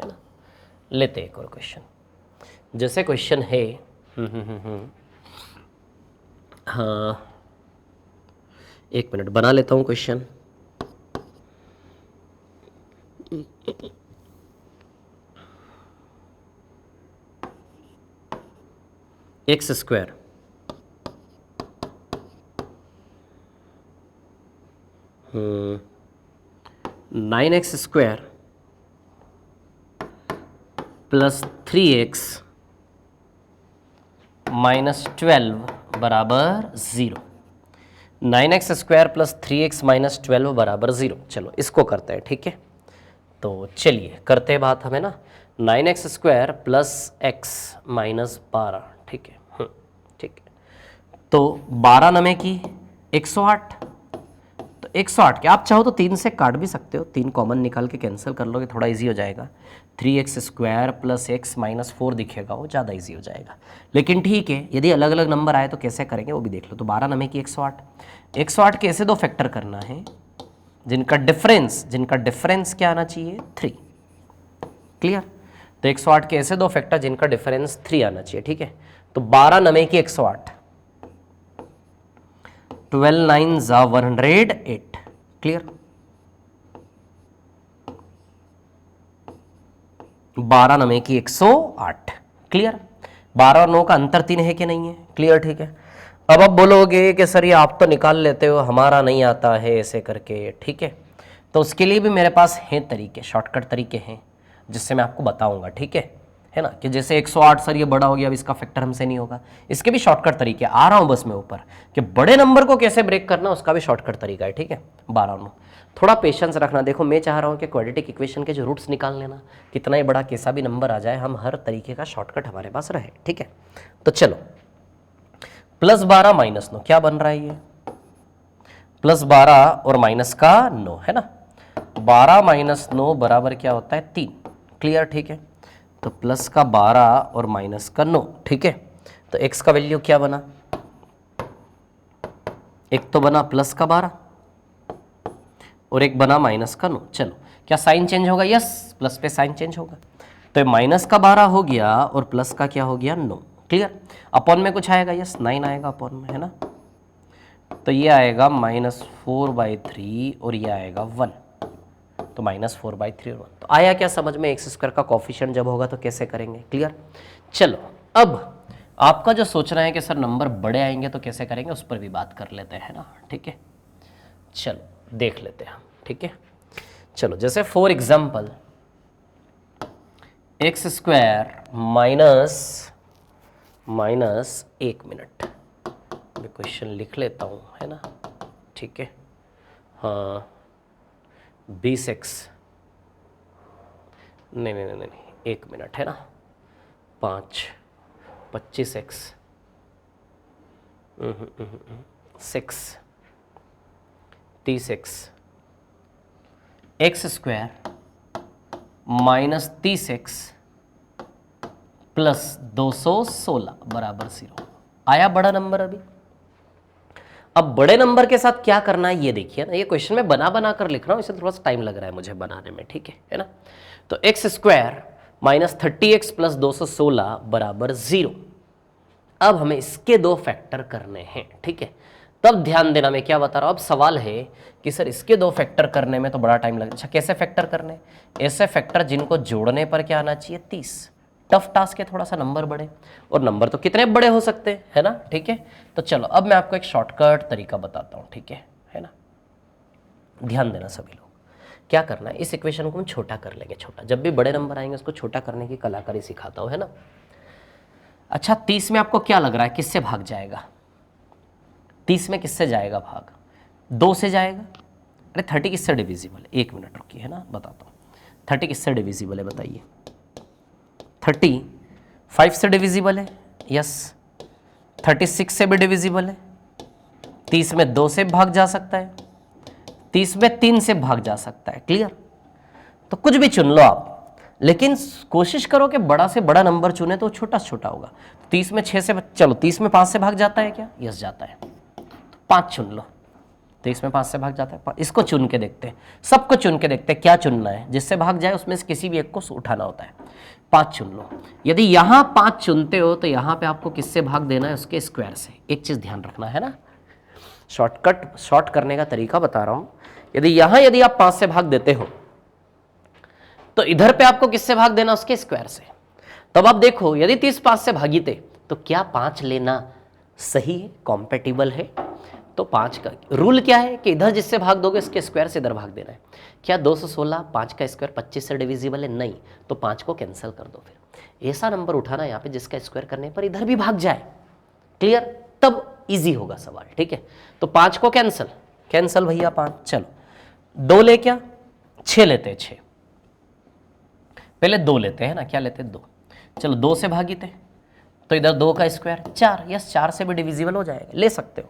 ना, लेते एक और क्वेश्चन। जैसे क्वेश्चन है, हाँ एक मिनट बना लेता हूँ question. x² 9x² plus 3x minus 12 बराबर 0। 9x² प्लस 3x माइनस 12 बराबर 0। चलो इसको करते हैं, ठीक है। तो चलिए करते हैं बात हमें ना, 9x² प्लस x माइनस 12, ठीक है, ठीक है। तो 12 नमे की 108, तो 108 के आप चाहो तो 3 से काट भी सकते हो, 3 कॉमन निकाल के कैंसिल कर लोगे, थोड़ा इजी हो जाएगा। 3x² प्लस x माइनस 4 दिखेगा, वो ज़्यादा इजी हो जाएगा। लेकिन ठीक है, यदि अलग अलग नंबर आए तो कैसे करेंगे वो भी देख लो। तो 12 नमे की 108, 108 के ऐसे दो फैक्टर करना है जिनका डिफरेंस क्या आना चाहिए 3। क्लियर, तो 108 के ऐसे दो फैक्टर जिनका डिफरेंस 3 आना चाहिए, ठीक है। तो 12 नमे की 108, 12 9 ज़ा 108। क्लियर, 12 नमे की 108। क्लियर, 12 और 9 का अंतर 3 है कि नहीं है, क्लियर, ठीक है। अब आप बोलोगे कि सर ये आप तो निकाल लेते हो, हमारा नहीं आता है ऐसे करके, ठीक है। तो उसके लिए भी मेरे पास हैं तरीके, शॉर्टकट तरीके हैं जिससे मैं आपको बताऊंगा, ठीक है। है ना, कि जैसे 108 सर ये बड़ा हो गया, अब इसका फैक्टर हमसे नहीं होगा। इसके भी शॉर्टकट तरीके आ रहा हूं बस मैं ऊपर, कि बड़े नंबर को कैसे ब्रेक करना उसका भी शॉर्टकट तरीका है, ठीक है। 12 थोड़ा पेशेंस रखना। देखो मैं चाह रहा हूं कि क्वाड्रेटिक इक्वेशन के जो रूट्स निकाल लेना, कितना ही बड़ा कैसा भी नंबर आ जाए, हम हर तरीके का शॉर्टकट हमारे पास रहे, ठीक है। तो चलो +12 -9 क्या बन रहा है ये, +12 और माइनस का 9 है ना, 12 - 9 बराबर क्या होता है 3। क्लियर, ठीक है। तो प्लस का 12 और माइनस का 9, ठीक है। तो x का वैल्यू क्या बना, एक तो बना प्लस का 12 और एक बना माइनस का 9। चलो क्या साइन चेंज होगा, यस, प्लस पे साइन चेंज होगा। तो माइनस का 12 हो गया और प्लस का क्या हो गया 9। क्लियर। अपॉन में कुछ आएगा, यस 9 आएगा अपॉन में, है ना। तो ये आएगा -4/3 और ये आएगा 1, तो -4/3 और 1। तो आया क्या समझ में, x² का कोफिशिएंट जब होगा तो कैसे करेंगे। क्लियर। चलो अब आपका जो सोचना है कि सर नंबर बड़े आएंगे तो कैसे करेंगे, उस पर भी बात कर लेते हैं ना, ठीक है। चलो देख लेते हैं हम, ठीक है। चलो जैसे for example x² minus 1 minute, मैं क्वेश्चन लिख लेता हूँ, है ना, ठीक है। हाँ 20x, नहीं 1 मिनट, है ना, 5 25x 6 30x, x² -30x + 216 बराबर 0। आया बड़ा नंबर अभी। अब बड़े नंबर के साथ क्या करना है ये देखिए ना, ये क्वेश्चन में बना बना कर लिख रहा हूँ, इसलिए थोड़ा सा टाइम लग रहा है मुझे बनाने में, ठीक है ना। तो x² -30x + 216 बराबर 0। अब हमें इसके दो फैक्टर करने हैं, ठीक है। तब ध्यान देना मैं क्या बता रहा हूं। अब सवाल है कि सर इसके दो फैक्टर करने में तो बड़ा टाइम लगेगा। अच्छा कैसे फैक्टर करने, ऐसे फैक्टर जिनको जोड़ने पर क्या आना चाहिए 30। टफ टास्क है, थोड़ा सा नंबर बड़े, और नंबर तो कितने बड़े हो सकते हैं, है ना, ठीक है। तो चलो अब मैं आपको एक शॉर्टकट तरीका बताता हूं, ठीक है ना। ध्यान देना सभी लोग, क्या करना है, इस इक्वेशन को हम छोटा कर लेंगे। छोटा, जब भी बड़े नंबर आएंगे उसको छोटा करने की कलाकारी सिखाता हूं, है ना। अच्छा 30 में आपको क्या लग रहा है किससे भाग जाएगा, 30 में किससे जाएगा भाग, 2 से जाएगा। अरे 30 किससे डिविजिबल है, 1 मिनट रुकिए, है ना, बताता हूँ। 30 किससे डिविजिबल है बताइए, 30 5 से डिविजिबल है, यस। 36 से भी डिविजिबल है, 30 में 2 से भाग जा सकता है, 30 में 3 से भाग जा सकता है। क्लियर। तो कुछ भी चुन लो आप, लेकिन कोशिश करो कि बड़ा से बड़ा नंबर चुने तो छोटा से छोटा होगा। 30 में 6 से, चलो 30 में 5 से भाग जाता है क्या, यस जाता है, तो 5 चुन लो। 30 में 5 से भाग जाता है, इसको चुन के देखते हैं, सबको चुन के देखते हैं क्या चुनना है, जिससे भाग जाए उसमें से किसी भी एक को उठाना होता है। 5 चुन लो। यदि यहां 5 चुनते हो तो यहां पे आपको किससे भाग देना है, उसके स्क्वायर से। एक चीज ध्यान रखना, है ना, शॉर्ट करने का तरीका बता रहा हूं। यदि आप 5 से भाग देते हो तो इधर पे आपको किससे भाग देना, उसके स्क्वायर से। तब आप देखो यदि 30 5 से भागीते तो क्या 5 लेना सही है, कॉम्पेटिबल है। तो 5 का रूल क्या है कि इधर जिससे भाग दोगे उसके स्क्वायर से इधर भाग देना है। क्या 216 5 का स्क्वायर 25 से डिविजिबल है, नहीं, तो 5 को कैंसिल कर दो। फिर ऐसा नंबर उठाना यहाँ पे जिसका स्क्वायर करने पर इधर भी भाग जाए। क्लियर, तब इजी होगा सवाल, ठीक है। तो 5 को कैंसिल भैया 5। चलो 2 ले, क्या 6 लेते हैं, 6 पहले 2 लेते हैं ना, क्या लेते हैं 2। चलो 2 से भागीते तो इधर 2 का स्क्वायर 4, यस 4 से भी डिविजिबल हो जाएगा, ले सकते हो।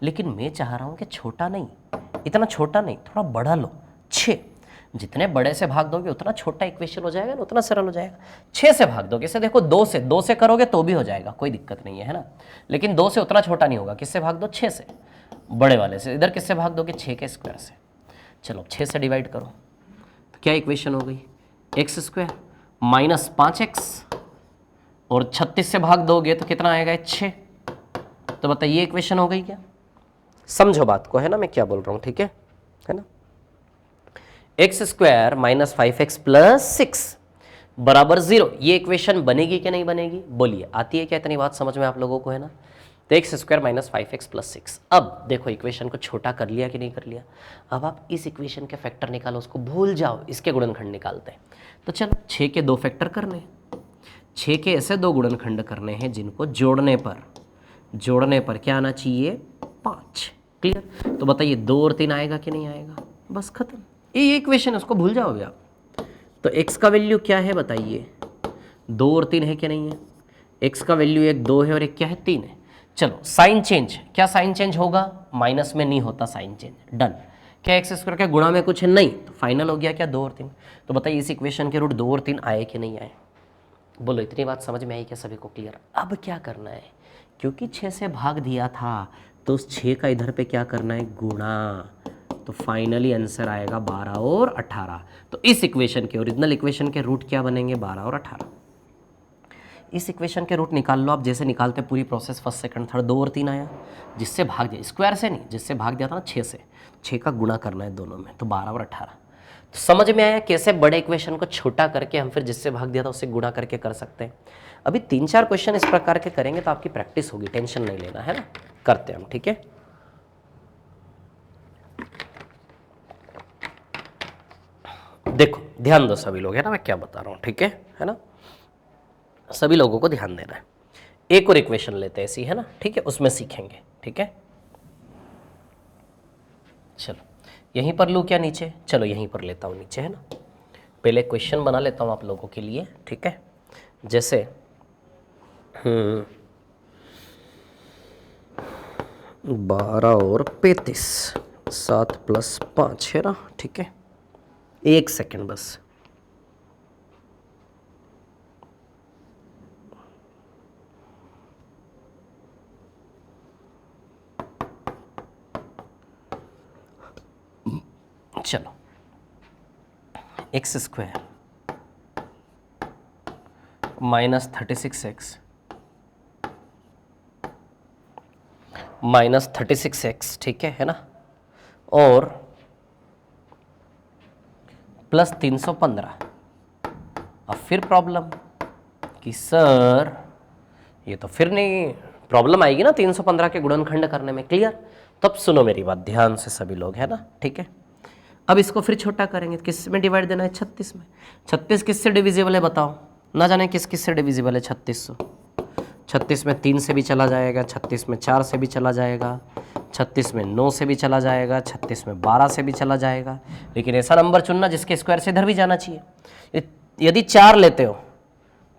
लेकिन मैं चाह रहा हूं कि छोटा नहीं, इतना छोटा नहीं, थोड़ा बड़ा लो, 6। जितने बड़े से भाग दोगे उतना छोटा इक्वेशन हो जाएगा ना, उतना सरल हो जाएगा। 6 से भाग दोगे, इसे देखो 2 से करोगे तो भी हो जाएगा, कोई दिक्कत नहीं है ना। लेकिन 2 से उतना छोटा नहीं होगा, किससे भाग दो, 6 से, बड़े वाले से। इधर किससे भाग दोगे, 6 के स्क्वायर से। चलो 6 से डिवाइड करो तो क्या इक्वेशन हो गई, x² -5x, और 36 से भाग दोगे तो कितना आएगा 6। तो बताइए इक्वेशन हो गई क्या, समझो बात को, है ना, मैं क्या बोल रहा हूं, ठीक है ना। x² -5x + 6 बराबर 0, ये इक्वेशन बनेगी कि नहीं बनेगी, बोलिए, आती है क्या इतनी बात समझ में आप लोगों को, है ना। तो x² -5x + 6। अब देखो इक्वेशन को छोटा कर लिया कि नहीं कर लिया। अब आप इस इक्वेशन के फैक्टर निकालो, उसको भूल जाओ, इसके गुणनखंड निकालते हैं। तो चलो 6 के 2 फैक्टर करने, 6 के ऐसे दो गुणनखंड करने हैं जिनको जोड़ने पर क्या आना चाहिए 5। क्लियर? तो बताइए 2 और 3 आएगा कि नहीं आएगा? बस खत्म, ये इक्वेशन है, उसको भूल जाओगे आप। तो x का वैल्यू क्या है बताइए? 2 और 3 है कि नहीं है? x का वैल्यू एक 2 है और एक क्या है 3 है। चलो साइन चेंज, क्या साइन चेंज होगा? माइनस में नहीं होता साइन चेंज, डन। क्या एक्स स्क्वायर के गुणा में कुछ है? नहीं, तो फाइनल हो गया क्या 2 और 3। तो बताइए इस इक्वेशन के रूट 2 और 3 आए कि नहीं आए? बोलो इतनी बात समझ में आई क्या सभी को? क्लियर? अब क्या करना है, क्योंकि 6 से भाग दिया था तो उस 6 का इधर पे क्या करना है? गुणा। तो फाइनली आंसर आएगा 12 और 18। तो इस इक्वेशन के ओरिजिनल इक्वेशन के रूट क्या बनेंगे? 12 और 18। इस इक्वेशन के रूट निकाल लो आप, जैसे निकालते पूरी प्रोसेस फर्स्ट सेकंड थर्ड। 2 और 3 आया, जिससे भाग दिया, स्क्वायर से नहीं, जिससे भाग दिया था ना 6 से, 6 का गुणा करना है दोनों में, तो 12 और 18। तो समझ में आया कैसे बड़े इक्वेशन को छोटा करके हम फिर जिससे भाग दिया था उससे गुणा करके कर सकते हैं। अभी 3-4 क्वेश्चन इस प्रकार के करेंगे तो आपकी प्रैक्टिस होगी, टेंशन नहीं लेना है ना। करते हैं हम, ठीक है। देखो ध्यान दो सभी लोग, है ना, मैं क्या बता रहा हूँ, ठीक है ना, सभी लोगों को ध्यान देना है। एक और इक्वेशन लेते हैं ऐसी, है ना, ठीक है, उसमें सीखेंगे, ठीक है। चलो यहीं पर लूँ क्या नीचे? चलो यहीं पर लेता हूँ नीचे, है ना। पहले क्वेश्चन बना लेता हूँ आप लोगों के लिए, ठीक है। जैसे 12 और 35, 7 + 5 है ना, ठीक है। एक सेकेंड बस। चलो x² -36x -36x, ठीक है ना, और +315। अब फिर प्रॉब्लम कि सर ये तो फिर नहीं, प्रॉब्लम आएगी ना 315 के गुणनखंड करने में। क्लियर? तब सुनो मेरी बात ध्यान से सभी लोग, है ना, ठीक है। अब इसको फिर छोटा करेंगे, किस में डिवाइड देना है? 36 में। 36 किससे डिविजिबल है बताओ? ना जाने किस किस से डिविजिबल है 36। 36 में 3 से भी चला जाएगा, 36 में 4 से भी चला जाएगा, 36 में 9 से भी चला जाएगा, 36 में 12 से भी चला जाएगा। लेकिन ऐसा नंबर चुनना जिसके स्क्वायर से इधर भी जाना चाहिए। यदि 4 लेते हो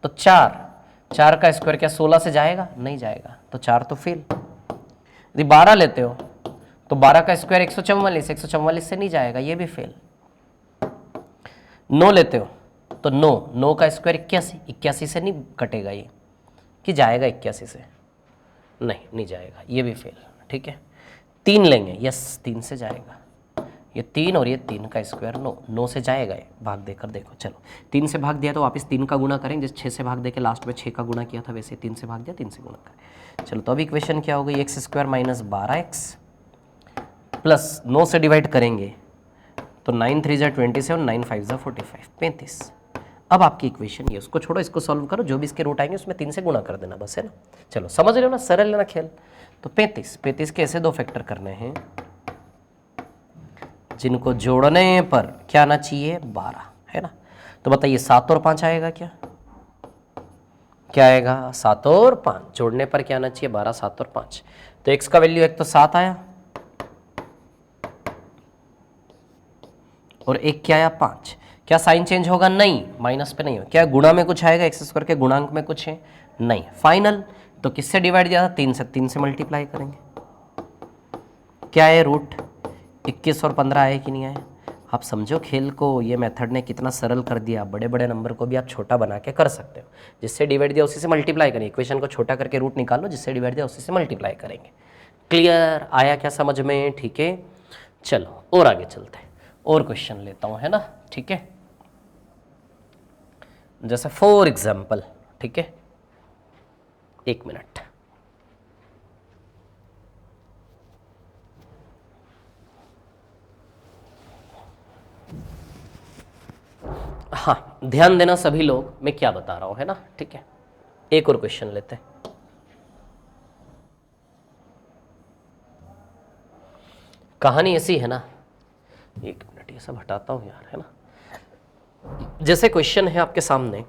तो 4 का स्क्वायर क्या 16 से जाएगा? नहीं जाएगा, तो 4 तो फेल। यदि 12 लेते हो तो 12 का स्क्वायर 144 से नहीं जाएगा, ये भी फेल। 9 लेते हो तो 9 का स्क्वायर 81 से नहीं कटेगा, ये कि जाएगा 81 से? नहीं जाएगा, ये भी फेल, ठीक है। 3 लेंगे, यस 3 से जाएगा, ये 3 और ये 3 का स्क्वायर 9 से जाएगा, ये भाग देकर देखो। चलो 3 से भाग दिया तो वापस 3 का गुणा करेंगे, जैसे 6 से भाग देके लास्ट में 6 का गुणा किया था वैसे 3 से भाग दिया, 3 से गुणा करें। चलो तो अब इक्वेशन क्या हो गई? x² - 12x प्लस 9 से डिवाइड करेंगे तो 9 3 = 27, 9 5 = 45, 35। अब आपकी इक्वेशन ये, उसको छोड़ो, इसको सॉल्व करो, जो भी इसके रूट आएंगे उसमें 3 से गुणा कर देना बस, है ना। चलो समझ रहे हो ना, सरल लेना खेल। तो 35 के ऐसे 2 फैक्टर करने हैं जिनको जोड़ने पर क्या आना चाहिए? 12, है ना। तो बताइए 7 और 5 आएगा क्या? क्या आएगा? 7 और 5 जोड़ने पर क्या आना चाहिए? 12, 7 और 5। तो x का वैल्यू एक तो 7 आया और एक क्या आया? 5। क्या साइन चेंज होगा? नहीं, माइनस पे नहीं हो। क्या गुणा में कुछ आएगा? x² के गुणांक में कुछ है? नहीं। फाइनल तो किससे डिवाइड दिया था? 3 से मल्टीप्लाई करेंगे। क्या है? रूट 21 और 15 आए कि नहीं आए? आप समझो खेल को, ये मेथड ने कितना सरल कर दिया। बड़े बड़े नंबर को भी आप छोटा बना के कर सकते हो। जिससे डिवाइड दिया उसी से मल्टीप्लाई करेंगे, इक्वेशन को छोटा करके रूट निकालो, जिससे डिवाइड दिया उसी से मल्टीप्लाई करेंगे। क्लियर? आया क्या समझ में? ठीक है, चलो और आगे चलते हैं, और क्वेश्चन लेता हूँ, है ना, ठीक है। जैसे फॉर एग्जाम्पल, ठीक है, 1 मिनट। हाँ ध्यान देना सभी लोग, मैं क्या बता रहा हूं, है ना, ठीक है। एक और क्वेश्चन लेते हैं। कहानी ऐसी है ना, 1 मिनट ये सब हटाता हूं यार, है ना। जैसे क्वेश्चन है आपके सामने,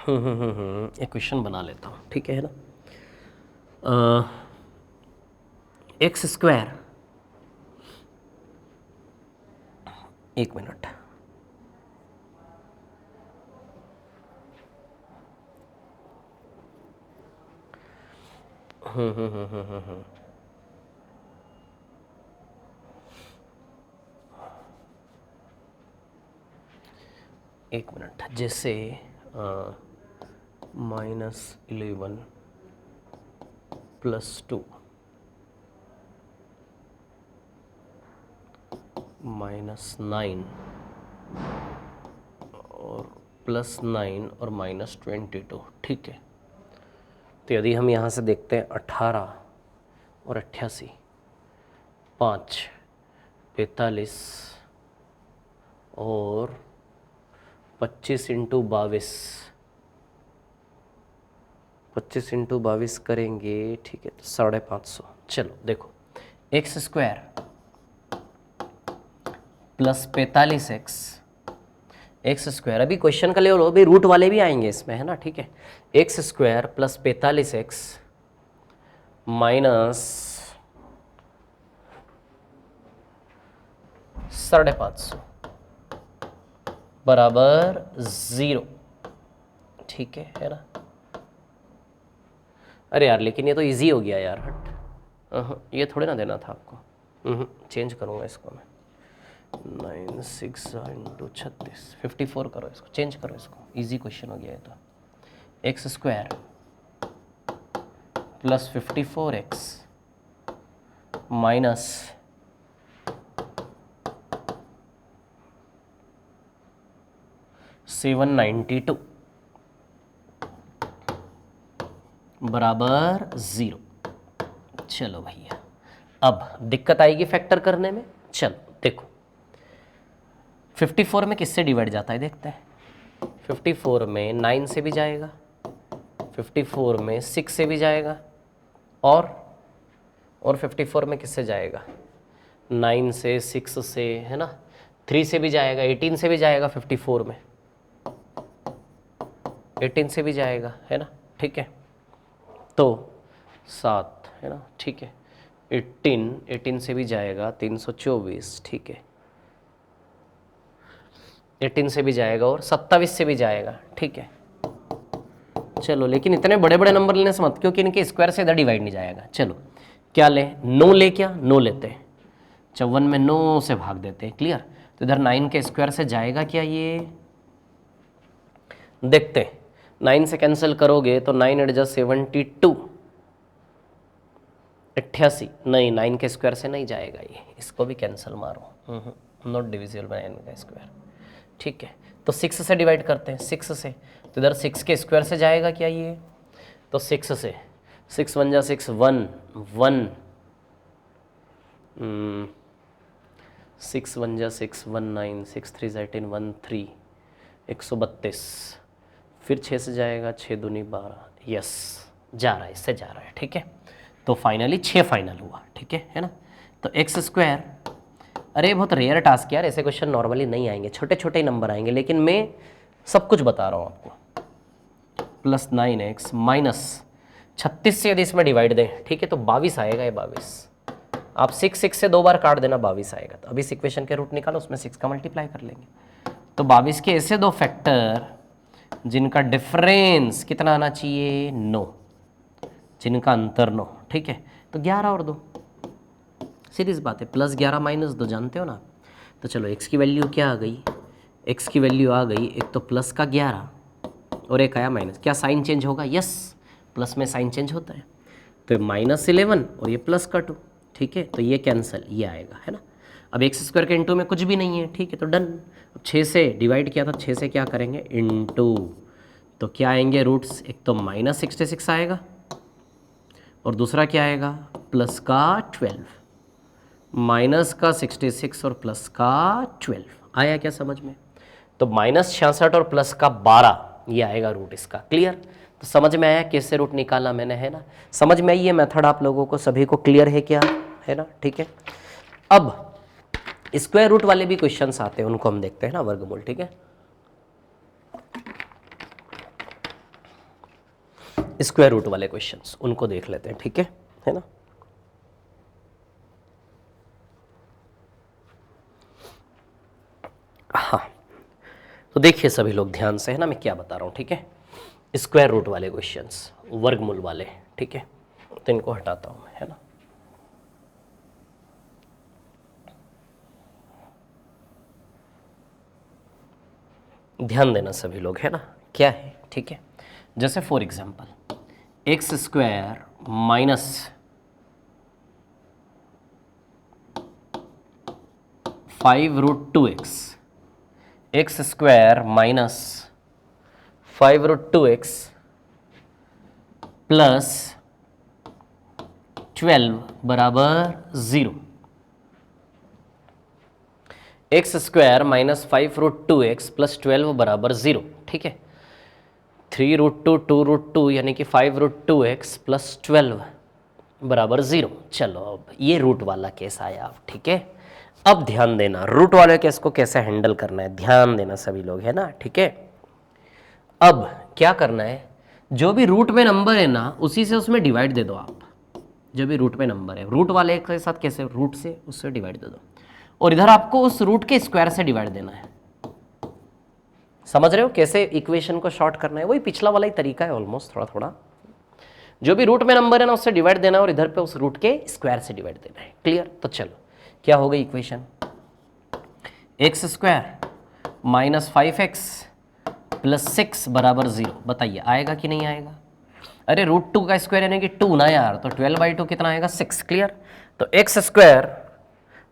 एक क्वेश्चन बना लेता हूँ, ठीक है ना। एक्स स्क्वायर, एक मिनट, एक मिनट, जैसे -11 + 2 -9 और +9 और -22, ठीक है। तो यदि हम यहाँ से देखते हैं 18 और 88, 5, 45 और 25 × 22, 25 × 22 करेंगे, ठीक है, तो 550। चलो देखो, x square plus 45x, x square, अभी क्वेश्चन का ले लो, अभी रूट वाले भी आएंगे इसमें, है ना, ठीक है। X square plus 45x minus 550 बराबर 0, ठीक है ना। अरे यार, लेकिन ये तो इजी हो गया यार, हट, ये थोड़े ना देना था आपको, चेंज करूँगा इसको मैं। 9 6 × 36, 54 करो इसको, चेंज करो इसको, इजी क्वेश्चन हो गया है। तो x square plus 54x minus 792 बराबर 0। चलो भैया, अब दिक्कत आएगी फैक्टर करने में। चलो देखो, 54 में किससे डिवाइड जाता है देखते हैं। 54 में 9 से भी जाएगा, 54 में 6 से भी जाएगा, और 54 में किससे जाएगा, 9 से, 6 से, है ना, 3 से भी जाएगा, 18 से भी जाएगा, 54 में 18 से भी जाएगा, है ना, ठीक है। तो 7, है ना, ठीक है, 18 से भी जाएगा, 324, ठीक है, 18 से भी जाएगा और 27 से भी जाएगा, ठीक है। चलो, लेकिन इतने बड़े बड़े नंबर लेने से मत, क्योंकि इनके स्क्वायर से इधर डिवाइड नहीं जाएगा। चलो क्या ले, 9 ले, क्या 9 लेते हैं, 54 में 9 से भाग देते हैं, क्लियर। तो इधर 9 के स्क्वायर से जाएगा क्या, ये देखते हैं। 9 से कैंसिल करोगे तो 9 × 72, 88, नहीं, 9 के स्क्वायर से नहीं जाएगा ये, इसको भी कैंसिल मारो, नॉट डिविजिबल बाय 9 का स्क्वायर, ठीक है। तो 6 से डिवाइड करते हैं, 6 से, तो इधर 6 के स्क्वायर से जाएगा क्या ये, तो 6 से, 6 1 × 6 1 1, 6 1 × 6 1 9, 6 3 18 1 3, 132, फिर 6 से जाएगा, 6 दूनी 12, यस, जा रहा है, इससे जा रहा है, ठीक है। तो फाइनली 6 फाइनल हुआ, ठीक है ना। तो एक्स स्क्वायर, अरे बहुत रेयर टास्क यार, ऐसे क्वेश्चन नॉर्मली नहीं आएंगे, छोटे छोटे ही नंबर आएंगे, लेकिन मैं सब कुछ बता रहा हूँ आपको। प्लस 9x माइनस 36 से यदि इसमें डिवाइड दें, ठीक है, तो 22 आएगा, ये 22, आप 6 से 2 बार काट देना, 22 आएगा। तो अभी इस इक्वेशन के रूट निकालो, उसमें 6 का मल्टीप्लाई कर लेंगे। तो 22 के ऐसे 2 फैक्टर जिनका डिफरेंस कितना आना चाहिए, 9, जिनका अंतर 9, ठीक है। तो 11 और 2, सीरीज बात है, प्लस 11 माइनस 2 जानते हो ना। तो चलो, एक्स की वैल्यू क्या आ गई, एक्स की वैल्यू आ गई, एक तो प्लस का 11 और एक आया माइनस, क्या साइन चेंज होगा, यस, प्लस में साइन चेंज होता है। तो -11 और ये प्लस का 2, ठीक है, तो ये कैंसिल, ये आएगा, है ना। अब एक्स स्क्वायर के इंटू में कुछ भी नहीं है, ठीक है, तो डन। अब 6 से डिवाइड किया था, 6 से क्या करेंगे, इंटू, तो क्या आएंगे रूट्स, एक तो -66 आएगा और दूसरा क्या आएगा, प्लस का 12, माइनस का 66 और प्लस का 12, आया क्या समझ में। तो -66 और प्लस का 12, ये आएगा रूट इसका, क्लियर। तो समझ में आया कैसे रूट निकाला मैंने, है ना, समझ में आई ये मेथड आप लोगों को सभी को क्लियर है क्या, है ना, ठीक है। अब स्क्वायर रूट वाले भी क्वेश्चंस आते हैं, उनको हम देखते हैं ना, वर्गमूल, ठीक है। स्क्वायर रूट वाले क्वेश्चंस उनको देख लेते हैं, ठीक है ना। हाँ, तो देखिए सभी लोग ध्यान से, है ना, मैं क्या बता रहा हूँ, ठीक है। स्क्वायर रूट वाले क्वेश्चंस, वर्गमूल वाले, ठीक है, तो इनको हटाता हूँ मैं, है ना। ध्यान देना सभी लोग, है ना, क्या है, ठीक है। जैसे for example x square minus 5√2x, x square minus 5√2x plus 12 बराबर 0। X square minus 5√2x plus 12 बराबर 0, ठीक है। 3√2 2√2 यानी कि 5√2x प्लस 12 बराबर 0। चलो अब ये रूट वाला केस आया अब, ठीक है। अब ध्यान देना रूट वाले केस को कैसे हैंडल करना है, ध्यान देना सभी लोग, है ना, ठीक है। अब क्या करना है, जो भी रूट में नंबर है ना उसी से उसमें डिवाइड दे दो आप। जो भी रूट में नंबर है रूट वाले के साथ कैसे, रूट से उससे डिवाइड दे दो, और इधर आपको उस रूट के स्क्वायर से डिवाइड देना है। समझ रहे हो कैसे इक्वेशन को शॉर्ट करना है, वही पिछला वाला ही तरीका है ऑलमोस्ट, थोड़ा थोड़ा। जो भी रूट में नंबर है ना उससे डिवाइड देना है और इधर पे उस रूट के स्क्वायर से डिवाइड देना है। क्लियर? तो चलो क्या हो गई equation, x square minus 5x plus 6 बराबर 0। बताइए आएगा कि नहीं आएगा? अरे √2 का स्क्वायर यानी कि 2 ना यार, तो 12/2 कितना आएगा, 6। क्लियर? तो x square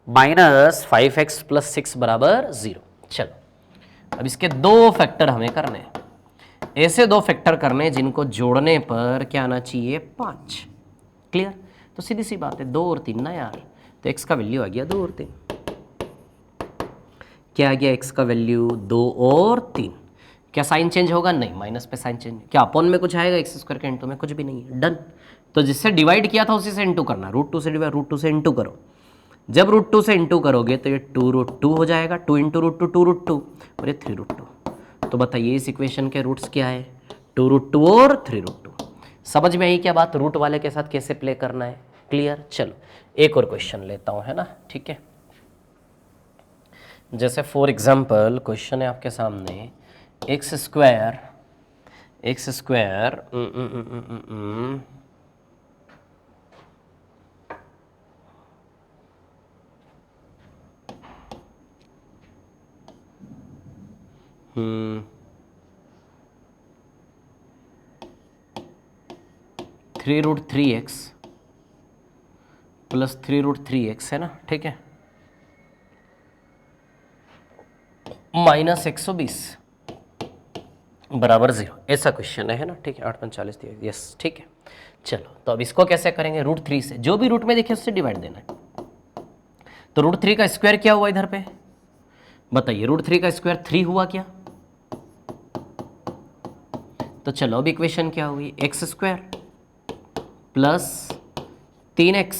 minus 5x plus 6 बराबर 0। चलो अब इसके दो फैक्टर हमें करने हैं, ऐसे दो फैक्टर करने जिनको जोड़ने पर क्या आना चाहिए, 5। क्लियर? तो सीधी सी बात है 2 और 3 ना यार, तो x का वैल्यू आ गया 2 और 3। क्या आ गया x का वैल्यू, 2 और 3। क्या साइन चेंज होगा? नहीं, माइनस पे साइन चेंज। क्या अपॉन में कुछ आएगा एक्स स्क्वायर के इंटू में? कुछ भी नहीं है। डन। तो जिससे डिवाइड किया था उसी से इंटू करना, √2 से डिवाइड, √2 से इंटू करो। जब √2 से इंटू करोगे तो ये 2√2 हो जाएगा, 2 × √2 2√2 और ये 3√2। तो बताइए इस इक्वेशन के रूट्स क्या है, 2√2 और 3√2। समझ में आई क्या बात, रूट वाले के साथ कैसे प्ले करना है? क्लियर? चलो एक और क्वेश्चन लेता हूँ, है ना, ठीक है। जैसे फॉर एग्जाम्पल क्वेश्चन है आपके सामने, x square 3√3x plus 3√3x है ना, ठीक है, माइनस 120 बराबर 0। ऐसा क्वेश्चन है ना, ठीक है। 8 × 40 यस, ठीक है। चलो तो अब इसको कैसे करेंगे, √3 से जो भी रूट में देखे उससे डिवाइड देना है। तो √3 का स्क्वायर क्या हुआ इधर पे, बताइए, √3 का स्क्वायर 3 हुआ क्या? तो चलो अब इक्वेशन क्या हुई, x square plus 3x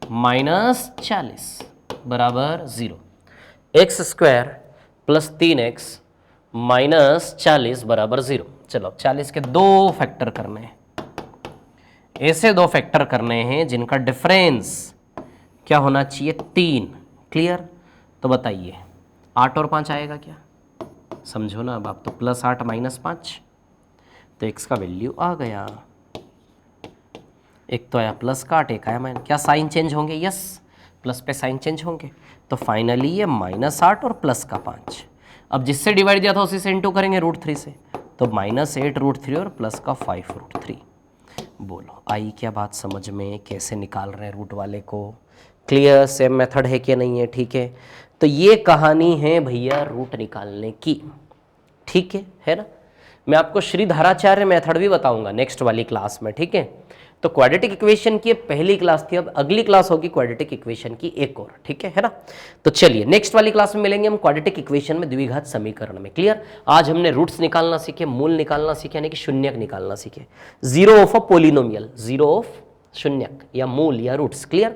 minus 40 बराबर 0। X square plus 3x minus 40 बराबर 0। चलो 40 के दो फैक्टर करने हैं, ऐसे दो फैक्टर करने हैं जिनका डिफरेंस क्या होना चाहिए, 3। क्लियर? तो बताइए 8 और 5 आएगा क्या? समझो ना अब आप, तो +8 -5, तो x का वैल्यू आ गया। एक तो आया प्लस का 8, एक आया माइनस। क्या साइन चेंज होंगे? यस, प्लस पे साइन चेंज होंगे। तो फाइनली ये -8 और प्लस का 5। अब जिससे डिवाइड दिया था उसी से इंटू करेंगे √3 से, तो -8 √3 और प्लस का 5 √3। बोलो आई क्या बात समझ में, कैसे निकाल रहे हैं रूट वाले को? क्लियर? सेम मेथड है कि नहीं है? ठीक है। तो ये कहानी है भैया रूट निकालने की, ठीक है ना। मैं आपको श्रीधराचार्य मेथड भी बताऊंगा नेक्स्ट वाली क्लास में, ठीक है। तो क्वाड्रेटिक इक्वेशन की पहली क्लास थी, अब अगली क्लास होगी क्वाड्रेटिक इक्वेशन की एक और, ठीक है ना। तो चलिए नेक्स्ट वाली क्लास में मिलेंगे हम क्वाड्रेटिक इक्वेशन में द्विघात समीकरण में। क्लियर? आज हमने रूट्स निकालना सीखे, मूल निकालना सीखे, यानी कि शून्यक निकालना सीखे, zero of a polynomial, zero of शून्यक या मूल या रूट्स। क्लियर?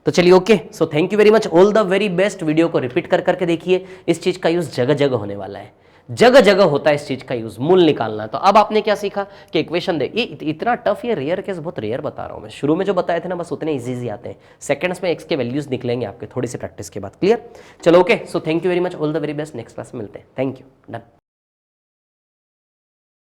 तो चलिए okay, so thank you very much, all the very best. Video को रिपीट कर करके देखिए, इस चीज का यूज जगह जगह होने वाला है। जगह जगह होता है इस चीज का यूज, मूल निकालना। तो अब आपने क्या सीखा कि इक्वेशन दे, ये इतना टफ, ये रेयर केस, बहुत रेयर बता रहा हूं मैं। शुरू में जो बताए थे ना बस उतने इजी आते हैं, सेकंड्स में एक्स के वैल्यूज निकलेंगे आपके थोड़ी सी प्रैक्टिस के बाद। क्लियर? चलो okay, so thank you very much, all the very best, next class में मिलते हैं। Thank you, done.